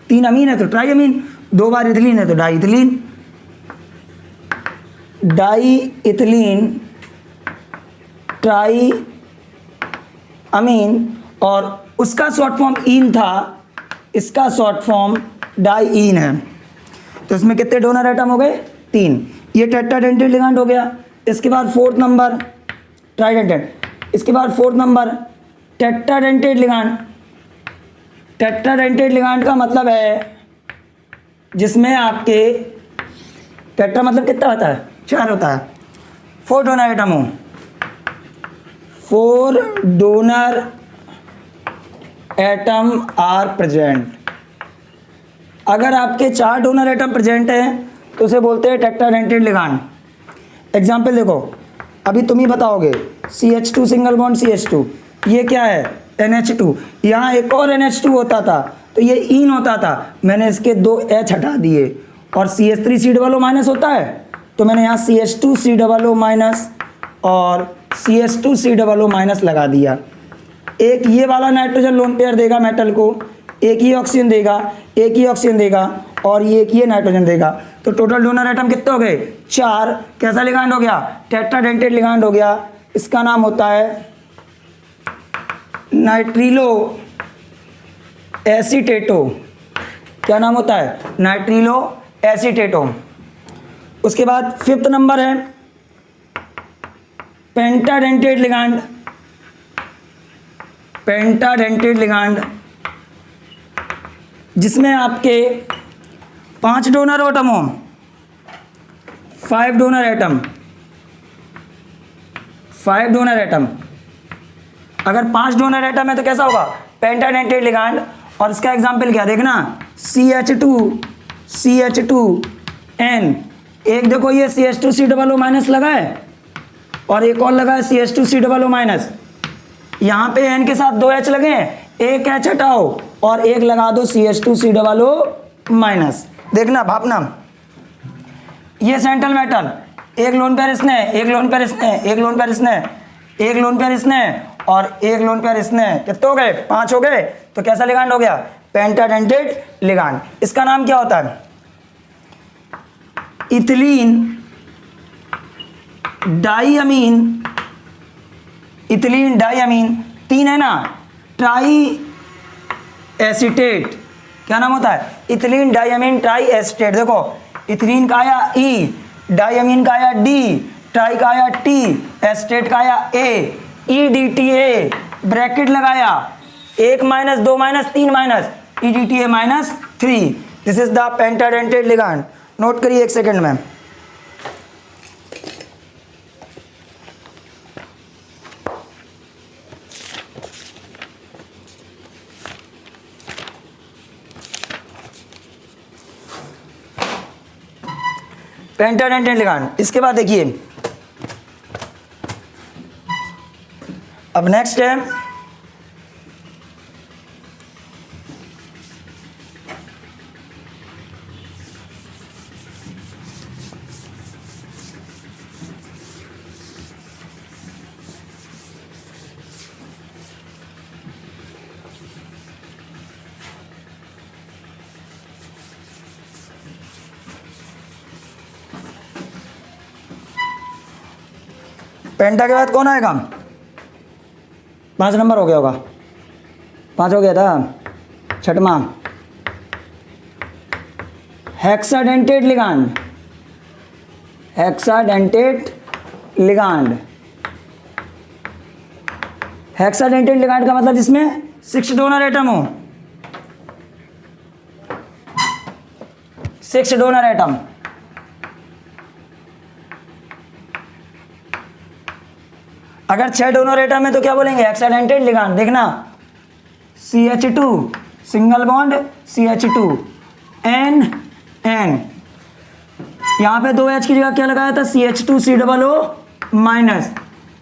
3 अमीन है तो ट्राईअमीन, 2 बार इथिलीन है तो डाईइथिलीन। डाईइथिलीन ट्राईअमीन, और उसका शॉर्ट फॉर्म ईन था, इसका शॉर्ट फॉर्म डाईईन है। तो इसमें कितने डोनर एटम हो गए, 3। ये टेट्राडेंटेट लिगांड हो गया। इसके बाद 4th नंबर ट्राइडेंटेट, इसके बाद 4th number tetradentate ligand. Tetradentate ligand का मतलब है जिसमें आपके टेट्रा मतलब कितना होता है, 4 होता है। 4 डोनर एटम हो, 4 डोनर एटम आर प्रेजेंट। अगर आपके 4 डोनर एटम प्रेजेंट हैं तो उसे बोलते हैं टेट्राडेंटेट लिगांड। एग्जाम्पल देखो, अभी तुम ही बताओगे, CH2 सिंगल बॉन्ड CH2, ये क्या है, NH2। यहाँ एक और NH2 होता था तो ये ईन होता था, मैंने इसके 2 H हटा दिए, और CH3COO माइनस होता है तो मैंने यहाँ CH2COO माइनस और CH2COO माइनस लगा दिया। एक ये वाला नाइट्रोजन लोन पेयर देगा मेटल को, एक ही ऑक्सीजन देगा, एक ही ऑक्सीजन देगा, और ये एक ही नाइट्रोजन देगा। तो टोटल डोनर एटम कितने हो गए, 4। कैसा लिगांड हो गया, टेट्राडेंटेट लिगांड हो गया। इसका नाम होता है नाइट्रिलो एसीटेटो। क्या नाम होता है, नाइट्रिलो एसीटेटो। उसके बाद 5th नंबर है पेंटाडेंटेड लिगांड, पेंटाडेंटेड लिगांड जिसमें आपके 5 डोनर एटम हो, 5 डोनर एटम, 5 डोनर एटम। अगर 5 डोनर एटम है तो कैसा होगा? पेंटाडेंटेड लिगांड। और इसका एग्जाम्पल क्या देखना, CH2N। एक देखो ये CH2COO माइनस लगा है और एक और लगा है CH2COO माइनस। यहाँ पे N के साथ 2 H लगे हैं, एक H हटाओ और एक लगा दो CH2COO माइनस। देखना भापना, ये सेंट्रल मेटल, एक लोन पेयर इसने, एक लोन पेयर इसने, एक लोन पेयर इसने, एक लोन पेयर इसने और एक लोन पेयर इसने, कितने हो गए? 5 हो गए। तो कैसा लिगांड हो गया? पेंटाडेंटेड लिगांड। इसका नाम क्या होता है? इथिलीन डाइअमीन, इथिलीन डाइअमीन 3 है ना, ट्राई एसीटेट। क्या नाम होता है? Ethylene diamine tri acetate. देखो इथिलीन का आया E, डाइअमीन का आया D, ट्राई का आया T, एसीटेट का आया A, EDTA ब्रैकेट लगाया, 1 minus 2 minus 3 minus, EDTA minus 3। This is the पेंटाडेंटेड ligand. Note करिए 1 सेकेंड में। पेंटाडेंटेड लिगांड। इसके बाद देखिए अब नेक्स्ट है पेंटा के बाद कौन आएगा? 5 नंबर हो गया होगा, 5 हो गया था। छठवां hexadentate ligand, hexadentate ligand. Hexadentate ligand का मतलब जिसमें 6 डोनर एटम हो, 6 डोनर एटम। अगर 6 डोनर एटम है तो क्या बोलेंगे? Hexadentate ligand. देखना CH2 single bond CH2 N N, यहाँ पे 2H की जगह क्या लगाया था? CH2COO minus.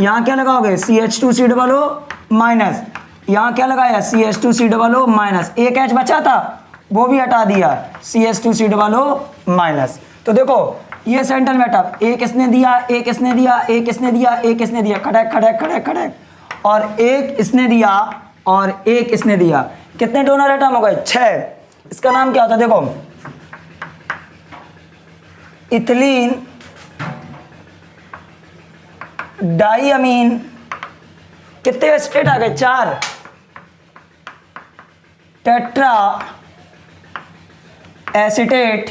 यहाँ क्या लगाओगे? CH2COO minus. यहाँ क्या लगाया? CH2COO minus. एक H बचा था वो भी हटा दिया, CH2COO माइनस। तो देखो ये सेंट्रल मेटल, एक इसने दिया, एक इसने दिया, एक इसने दिया, एक इसने दिया, खड़क खड़क खड़क खड़क, और एक इसने दिया और एक इसने दिया। कितने डोनर एटम हो गए? 6। इसका नाम क्या होता है? देखो इथिलीन डाइअमीन, कितने स्टेट आ गए? 4। टेट्रा एसीटेट,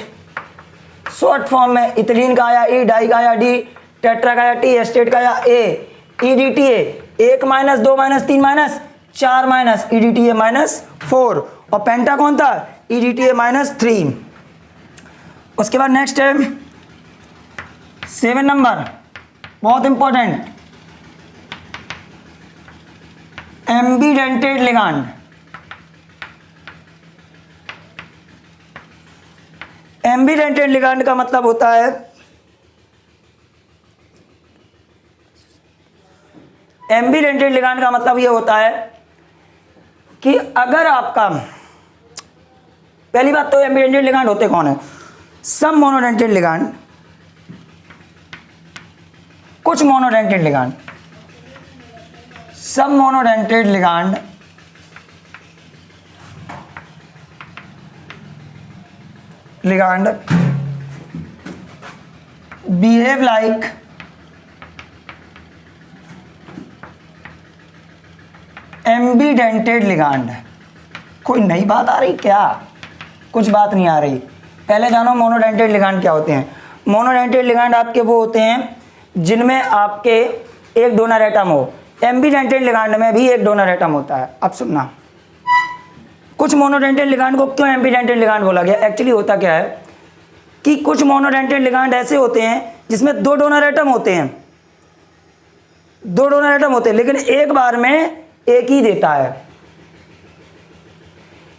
शॉर्ट फॉर्म में इथिलीन का आया E, डाई का आया D, टेट्रा का आया T, एस्टेट का आया A, EDTA 1 minus 2 minus 3 minus 4 minus, EDTA minus 4। और पेंटा कौन था? EDTA minus 3। उसके बाद नेक्स्ट है 7 नंबर, बहुत इंपॉर्टेंट, एम्बीडेंटेड लिगांड। एम्बीडेंटेड लिगांड का मतलब होता है, एम्बीडेंटेड लिगांड का मतलब ये होता है कि अगर आपका, पहली बात तो एम्बीडेंटेड लिगांड होते कौन है? सब मोनोडेंटेड लिगांड, कुछ मोनोडेंटेड लिगांड, सब monodentate ligand ligand behave like एम्बीडेंटेड ligand. कोई नई बात आ रही क्या? कुछ बात नहीं आ रही। पहले जानो मोनोडेंटेड लिगांड क्या होते हैं। मोनोडेंटेड लिगांड आपके वो होते हैं जिनमें आपके एक डोनर एटम हो, एम्बीडेंटेड लिगांड में भी एक डोनर एटम होता है। अब सुनना, कुछ मोनोडेंटेड लिगांड को क्यों एम्बीडेंटेड लिगांड बोला गया? एक्चुअली होता क्या है कि कुछ मोनोडेंटेड लिगांड ऐसे होते हैं जिसमें दो डोनर एटम होते हैं, दो डोनर एटम होते हैं, लेकिन एक बार में एक ही देता है,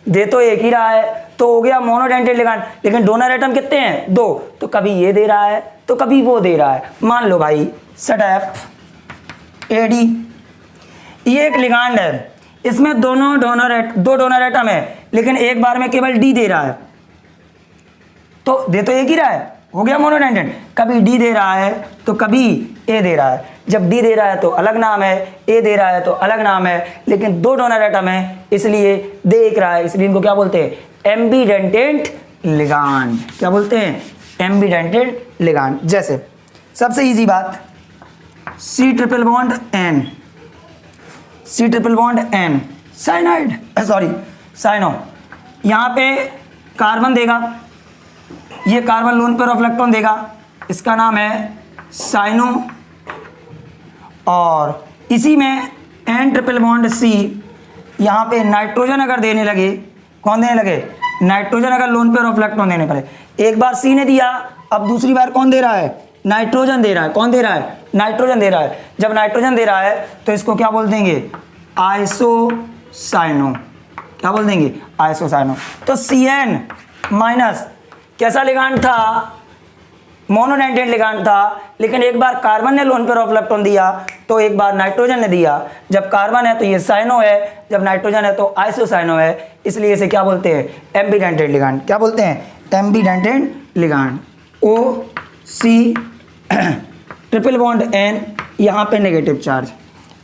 दे तो एक ही रहा है, तो हो गया मोनोडेंटेड लिगांड। लेकिन डोनर एटम कितने हैं? दो, तो कभी ये दे रहा है तो कभी वो दे रहा है। मान लो भाई सडैप एडी, ये एक लिगांड है, इसमें दो डोनर एटम है, लेकिन एक बार में केवल डी दे रहा है, तो दे तो एक ही रहा है, हो गया मोनोडेंटेड। कभी डी दे रहा है तो कभी ए दे रहा है। जब डी दे रहा है तो अलग नाम है, ए दे रहा है तो अलग नाम है, लेकिन दो डोनर एटम है इसलिए दे एक रहा है, इसलिए इनको क्या बोलते हैं? Ambidentate ligand. क्या बोलते हैं? Ambidentate ligand. जैसे सबसे इजी बात, C triple bond N, C triple bond N, cyanide, sorry cyano, यहाँ पे कार्बन देगा, ये carbon lone pair of electron देगा, इसका नाम है साइनो, और इसी में एन ट्रिपल बॉन्ड सी, यहाँ पे नाइट्रोजन अगर देने लगे, कौन देने लगे? नाइट्रोजन अगर लोन पेयर ऑफ इलेक्ट्रॉन देने पड़े, एक बार सी ने दिया, अब दूसरी बार कौन दे रहा है? नाइट्रोजन दे रहा है। कौन दे रहा है? नाइट्रोजन दे रहा है। जब नाइट्रोजन दे रहा है तो इसको क्या बोल देंगे? आइसोसाइनो। क्या बोल देंगे? आइसोसाइनो। तो Cn माइनस कैसा लिगांड था? मोनोडेंटेड लिगांड था, लेकिन एक बार कार्बन ने लोन पेयर ऑफ इलेक्ट्रॉन दिया तो एक बार नाइट्रोजन ने दिया। जब कार्बन है तो ये साइनो है, जब नाइट्रोजन है तो आइसोसाइनो है, इसलिए इसे क्या बोलते हैं? Ambidentate ligand. क्या बोलते हैं? Ambidentate ligand. O C triple bond N, यहाँ पे नेगेटिव चार्ज,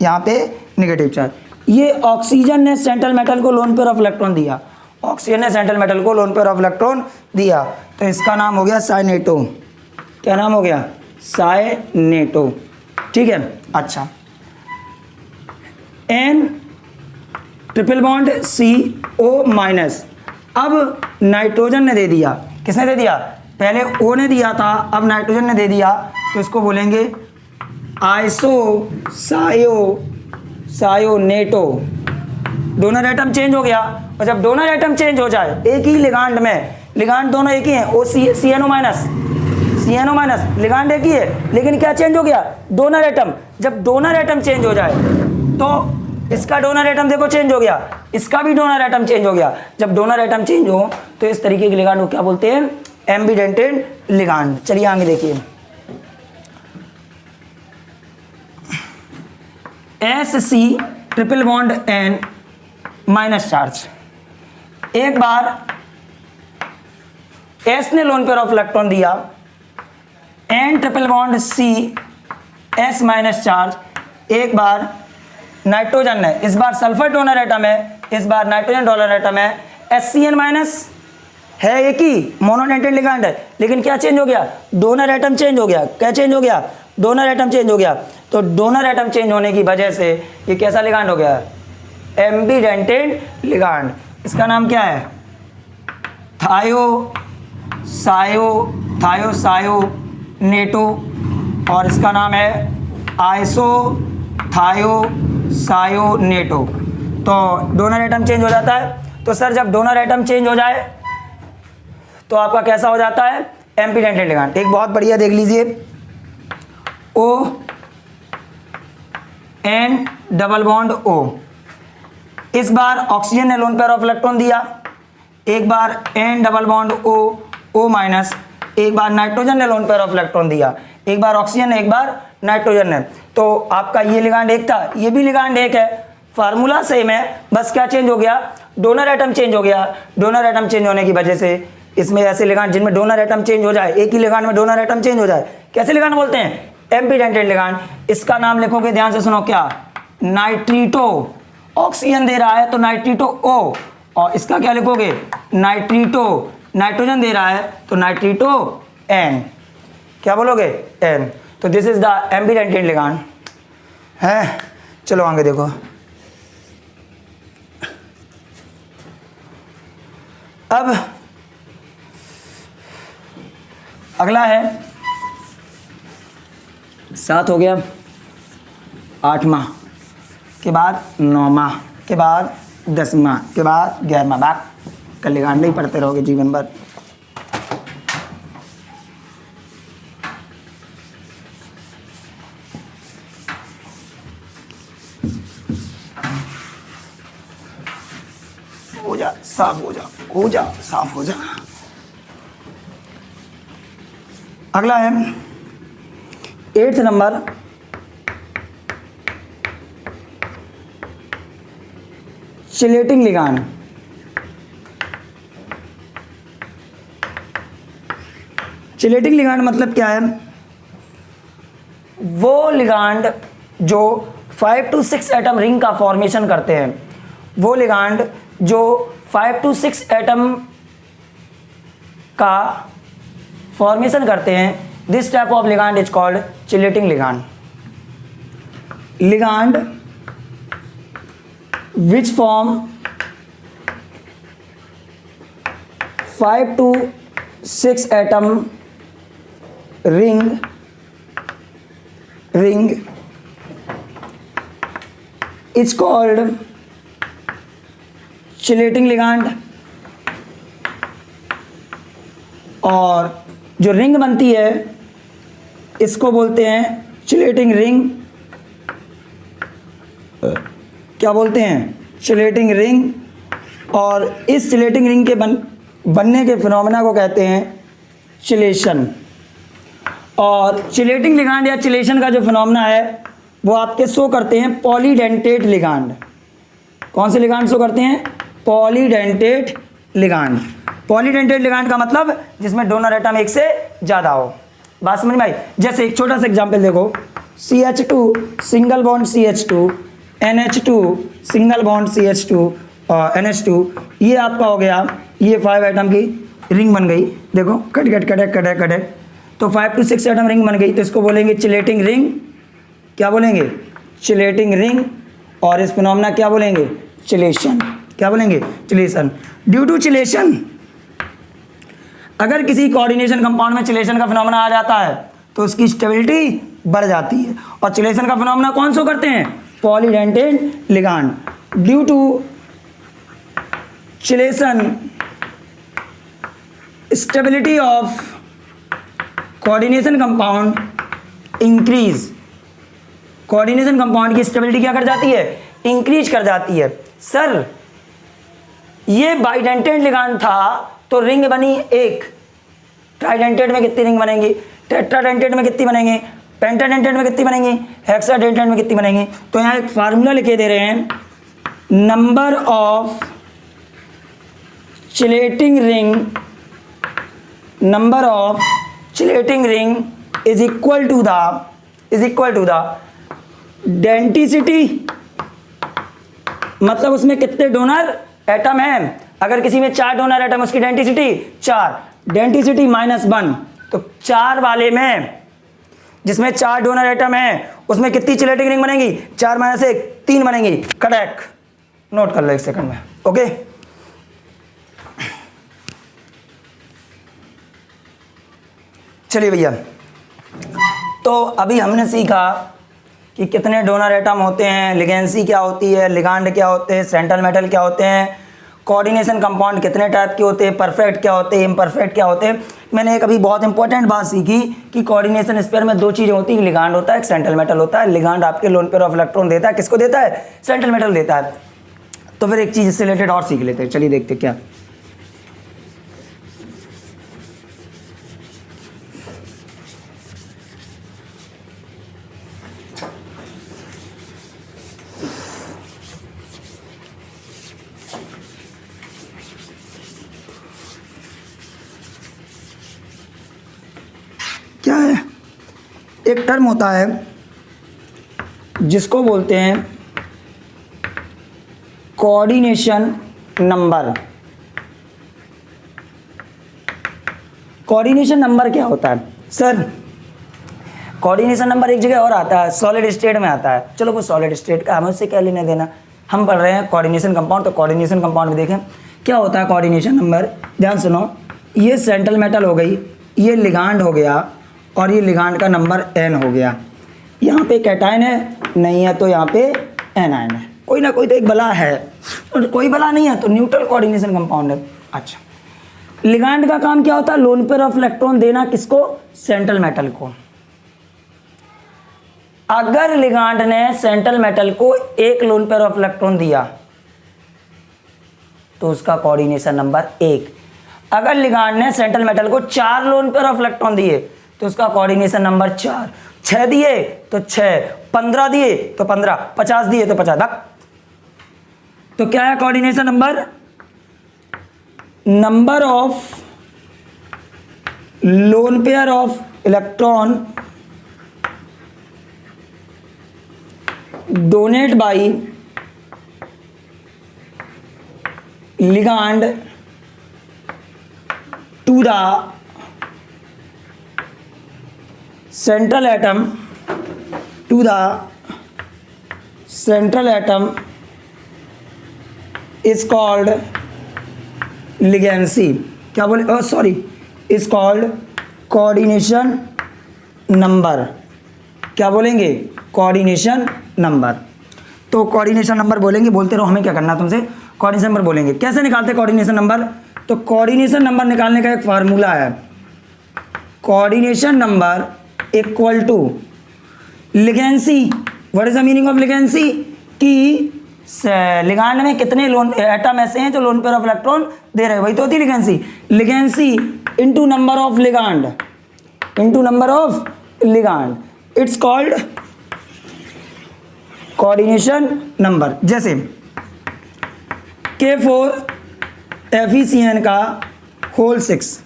यहाँ पे नेगेटिव चार्ज। ये ऑक्सीजन ने सेंट्रल मेटल को लोन पेयर ऑफ इलेक्ट्रॉन दिया, ऑक्सीजन ने सेंट्रल मेटल को लोन पेयर ऑफ इलेक्ट्रॉन दिया, तो इसका नाम हो गया साइनेटो। क्या नाम हो गया? साइनेटो। ठीक है। अच्छा, N triple bond C O minus, अब नाइट्रोजन ने दे दिया। किसने दे दिया? पहले ओ ने दिया था, अब नाइट्रोजन ने दे दिया, तो इसको बोलेंगे सायोनेटो। डोनर एटम चेंज हो गया, और जब डोनर एटम चेंज हो जाए एक ही लिगांड में, लिगांड दोनों एक ही हैं, ओ CNO माइनस, लिगांड एक ही है, लेकिन क्या चेंज हो गया? Donor atom. जब डोनर एटम चेंज हो जाए तो इसका डोनर एटम देखो चेंज हो गया, इसका भी डोनर एटम चेंज हो गया। जब डोनर एटम चेंज हो तो इस तरीके के लिगांड को क्या बोलते हैं? Ambidentate ligand. चलिए आगे देखिए, SC triple bond N minus charge, एक बार S ने लोन पेयर ऑफ इलेक्ट्रॉन दिया, N triple bond C S minus charge, एक बार नाइट्रोजन ने, इस बार सल्फर डोनर एटम है, इस बार नाइट्रोजन डोनर एटम है, SCN माइनस है एक ही, मोनोडेंटेड लिगांड है, लेकिन क्या चेंज हो गया? डोनर एटम चेंज हो गया। क्या चेंज हो गया? डोनर एटम चेंज हो गया। तो डोनर एटम चेंज होने की वजह से ये कैसा लिगांड हो गया? एम्बीडेंटेड लिगांड। इसका नाम क्या है? थायोसायोनेटो, और इसका नाम है आइसोथायोसायोनेटो। तो डोनर एटम चेंज हो जाता है। तो सर जब डोनर एटम चेंज हो जाए तो आपका कैसा हो जाता है? एम्बीडेंटेड लिगांड। एक बहुत बढ़िया देख लीजिए, O N double bond O, इस बार ऑक्सीजन ने लोन पेयर ऑफ इलेक्ट्रॉन दिया, एक बार N double bond O minus, एक बार नाइट्रोजन ने लोन पेयर ऑफ इलेक्ट्रॉन दिया, एक बार ऑक्सीजन ने, एक बार नाइट्रोजन ने। तो आपका ये लिगांड एक था, ये भी लिगांड एक है, फार्मूला सेम है, बस क्या चेंज हो गया? डोनर एटम चेंज हो गया। डोनर एटम चेंज होने की वजह से इसमें ऐसे लिगांड जिनमें डोनर एटम चेंज हो जाए, एक ही लिगांड में डोनर एटम चेंज हो जाए, कैसे लिगांड बोलते हैं? Ambidentate ligand. इसका नाम लिखोगे, ध्यान से सुनो, क्या? नाइट्रीटो। ऑक्सीजन दे रहा है तो नाइट्रीटो O, और इसका क्या लिखोगे? नाइट्रीटो। नाइट्रोजन दे रहा है तो नाइट्रीटो N। क्या बोलोगे? N। तो दिस इज द एम्बीडेंटेड लिगांड है। चलो आगे देखो, अब अगला है 7 हो गया, 8वां, के बाद 9वां, के बाद 10वां, के बाद 11वां। बात कल लिगांड ही पढ़ते रहोगे जीवन भर। हो जा साफ, हो जा साफ, हो जा। अगला है 8th number, chelating ligand. Chelating ligand मतलब क्या है? वो लिगांड जो 5 to 6 एटम रिंग का फॉर्मेशन करते हैं, वो लिगांड जो 5 to 6 एटम का फॉर्मेशन करते हैं, this type of ligand is called chelating ligand. Ligand which form 5 to 6 atom ring is called chelating ligand. और जो रिंग बनती है इसको बोलते हैं चिलेटिंग रिंग। क्या बोलते हैं? Chelating ring. और इस चिलेटिंग रिंग के बनने के फिनोमेना को कहते हैं चिलेशन। और चिलेटिंग लिगांड या चिलेशन का जो फिनोमेना है वो आपके शो करते हैं पॉलीडेंटेट लिगांड। कौन से लिगांड शो करते हैं? Polydentate ligand. पॉलीडेंटेट लिगांड का मतलब जिसमें डोनर एटम एक से ज़्यादा हो। बात समझ में आई? जैसे एक छोटा सा एग्जाम्पल देखो, CH2 single bond CH2, NH2 single bond CH2 और NH2, ये आपका हो गया, ये 5 एटम की रिंग बन गई। देखो cut cut cut cut cut, तो 5 to 6 एटम रिंग बन गई, तो इसको बोलेंगे चिलेटिंग रिंग। क्या बोलेंगे? Chelating ring. और इस फिनोमेना क्या बोलेंगे? चिलेशन। क्या बोलेंगे? चिलेशन। ड्यू टू चिलेशन, अगर किसी कोऑर्डिनेशन कंपाउंड में चिलेशन का फिनोमेना आ जाता है तो उसकी स्टेबिलिटी बढ़ जाती है। और चिलेशन का फिनोमेना कौन सो करते हैं? Polydentate ligand. Due to chelation, stability of coordination compound increase. Coordination compound की स्टेबिलिटी क्या कर जाती है? इंक्रीज कर जाती है। सर ये बाइडेंटेट लिगांड था तो रिंग बनी एक, ट्राइडेंटेट में कितनी रिंग बनेंगी? टेट्राडेंटेट में कितनी बनेंगी? पेंटाडेंटेट में कितनी बनेंगी? हेक्साडेंटेट में कितनी बनेंगी? तो यहाँ एक फार्मूला लिखे दे रहे हैं, number of chelating ring, number of chelating ring is equal to the density, मतलब उसमें कितने डोनर एटम हैं। अगर किसी में 4 डोनर एटम, उसकी डेंसिटी 4, डेंसिटी -1, तो 4 वाले में जिसमें 4 डोनर एटम है उसमें कितनी चिलेटिंग रिंग बनेगी? 4 - 1 3 बनेगी। करेक्ट, नोट कर लो 1 सेकंड में। ओके, चलिए भैया, तो अभी हमने सीखा कि कितने डोनर एटम होते हैं, लिगेंसी क्या होती है, लिगांड क्या होते हैं, सेंट्रल मेटल क्या होते हैं, कोऑर्डिनेशन कंपाउंड कितने टाइप के होते हैं, परफेक्ट क्या होते हैं, इम्परफेक्ट क्या होते हैं। मैंने एक अभी बहुत इंपॉर्टेंट बात सीखी कि कोऑर्डिनेशन स्पेयर में 2 चीज़ें होती हैं, लिगांड होता है, एक सेंट्रल मेटल होता है। लिगांड आपके लोन पेयर ऑफ इलेक्ट्रॉन देता है, किसको देता है? सेंट्रल मेटल देता है। तो फिर एक चीज़ इससे रिलेटेड और सीख लेते हैं, चलिए देखते क्या। क्या है? एक टर्म होता है जिसको बोलते हैं कोऑर्डिनेशन नंबर। कोऑर्डिनेशन नंबर क्या होता है? सर कोऑर्डिनेशन नंबर एक जगह और आता है, सॉलिड स्टेट में आता है। चलो वो सॉलिड स्टेट का हमें उससे क्या लेना देना, हम पढ़ रहे हैं कोऑर्डिनेशन कंपाउंड। तो कोऑर्डिनेशन कंपाउंड में देखें क्या होता है कोऑर्डिनेशन नंबर। ध्यान सुनो, ये सेंट्रल मेटल हो गई, ये लिगांड हो गया, और ये लिगांड का नंबर n हो गया। यहाँ पे कैटायन है नहीं है तो यहाँ पे एनायन है। कोई ना कोई तो एक बला है, और कोई बला नहीं है तो न्यूट्रल कोऑर्डिनेशन कंपाउंड है। अच्छा, लिगांड का काम क्या होता है? लोन पेयर ऑफ इलेक्ट्रॉन देना, किसको? सेंट्रल मेटल को। अगर लिगांड ने सेंट्रल मेटल को एक लोन पेयर ऑफ इलेक्ट्रॉन दिया तो उसका कोऑर्डिनेशन नंबर 1। अगर लिगांड ने सेंट्रल मेटल को 4 लोन पेयर ऑफ इलेक्ट्रॉन दिए तो उसका कोऑर्डिनेशन नंबर 4। 6 दिए तो 6, 15 दिए तो 15, 50 दिए तो 50। तो क्या है coordination number? Number of lone pair of electron donate by ligand to the central atom is called ligancy। क्या बोले? Sorry, is called coordination number। क्या बोलेंगे? Coordination number. तो कोऑर्डिनेशन नंबर बोलेंगे, बोलते रहो, हमें क्या करना है तुमसे? कोऑर्डिनेशन नंबर बोलेंगे। कैसे निकालते हैं कोऑर्डिनेशन नंबर? तो कोऑर्डिनेशन नंबर निकालने का एक फार्मूला है। Coordination number equal to ligancy. What is the meaning of ligancy? कि लिगांड में कितने लोन एटम ऐसे हैं जो लोन पेयर ऑफ इलेक्ट्रॉन दे रहे हैं, वही तो होती है ligancy. Ligancy into number of ligand, into number of ligand, it's called coordination number. जैसे K4 FeCN का होल 6,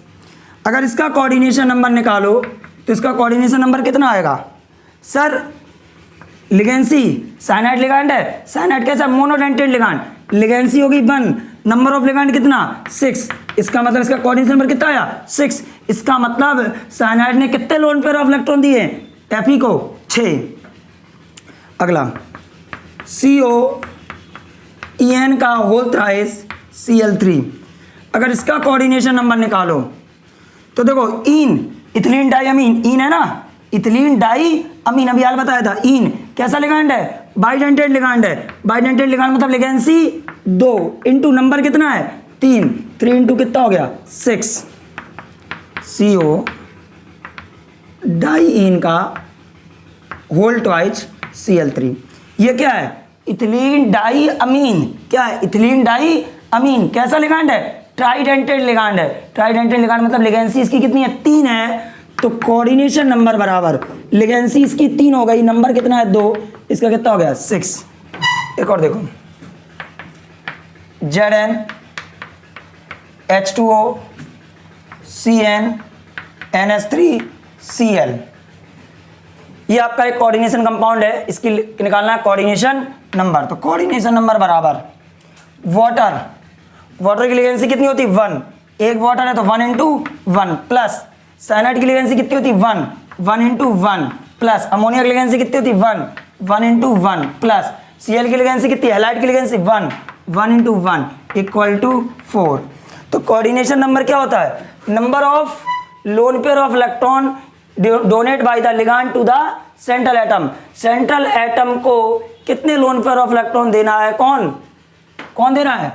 अगर इसका कोऑर्डिनेशन नंबर निकालो तो इसका कोऑर्डिनेशन नंबर कितना आएगा? सर लिगेंसी साइनाइड लिगांड है, साइनाइड कैसा? मोनोडेंटेड लिगांड, लिगेंसी होगी 1, नंबर ऑफ लिगांड कितना? 6। इसका मतलब इसका कोऑर्डिनेशन नंबर कितना आया? 6। इसका मतलब साइनाइड ने कितने लोन पेयर ऑफ इलेक्ट्रॉन दिए? Fe को 6। अगला COEN का होल थ्राइस Cl3, अगर इसका कोऑर्डिनेशन नंबर निकालो तो देखो इन इथिलीन डाई अमीन, इन है ना, इथिलीन डाई अमीन, अभी यार बताया था। इन कैसा लिगांड है? बाइडेंटेड लिगांड है। बाइडेंटेड लिगांड मतलब लिगेंसी 2 इंटू नंबर कितना है? 3, 3 इंटू कितना हो गया? 6। CO डाई इन का होल ट्वाइस Cl3, ये क्या है? इथिलीन डाई अमीन। क्या है? इथिलीन डाई अमीन। कैसा लिगांड है? ट्राइडेंटेड लिगांड है। ट्राइडेंटेड लिगांड मतलब लिगेंसी इसकी कितनी है? 3 है। तो कोऑर्डिनेशन नंबर बराबर लिगेंसी इसकी 3 हो गई, नंबर कितना है? 2, इसका कितना हो गया? 6। एक और देखो, Zn H2O Cn NH3 Cl, ये आपका एक कोऑर्डिनेशन कंपाउंड है, इसकी निकालना है कोऑर्डिनेशन नंबर। तो कोऑर्डिनेशन नंबर बराबर वाटर, वाटर की लिगेंसी कितनी होती? 1, एक वाटर है तो 1 इंटू 1 प्लस साइनाइड की लिगेंसी कितनी होती? 1, 1 इंटू 1 प्लस अमोनिया की लिगेंसी कितनी होती? 1, 1 इंटू 1 प्लस Cl की लिगेंसी कितनी? हैलाइड की लिगेंसी 1, 1 इंटू 1 इक्वल टू 4। तो कोऑर्डिनेशन नंबर क्या होता है? Number of lone pair of electron donate by the ligand to the central atom. Central atom को कितने लोन पेयर ऑफ इलेक्ट्रॉन देना है? कौन दे रहा है?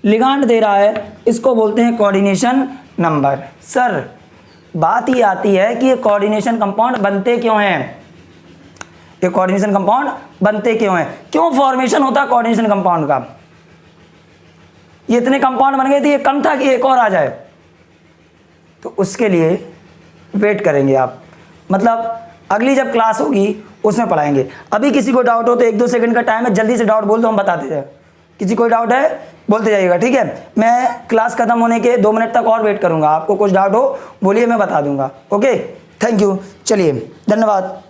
लिगांड दे रहा है। इसको बोलते हैं कोऑर्डिनेशन नंबर। सर बात ये आती है कि ये कोऑर्डिनेशन कंपाउंड बनते क्यों हैं? ये कोऑर्डिनेशन कंपाउंड बनते क्यों हैं? क्यों फॉर्मेशन होता है कोऑर्डिनेशन कंपाउंड का? ये इतने कंपाउंड बन गए थे, ये कम था कि एक और आ जाए? तो उसके लिए वेट करेंगे आप, मतलब अगली जब क्लास होगी उसमें पढ़ाएंगे। अभी किसी को डाउट हो तो 1-2 सेकंड का टाइम है, जल्दी से डाउट बोल दो, हम बताते हैं। किसी कोई डाउट है बोलते जाइएगा, ठीक है? मैं क्लास खत्म होने के 2 मिनट तक और वेट करूंगा। आपको कुछ डाउट हो बोलिए, मैं बता दूंगा। Okay, thank you. चलिए, धन्यवाद।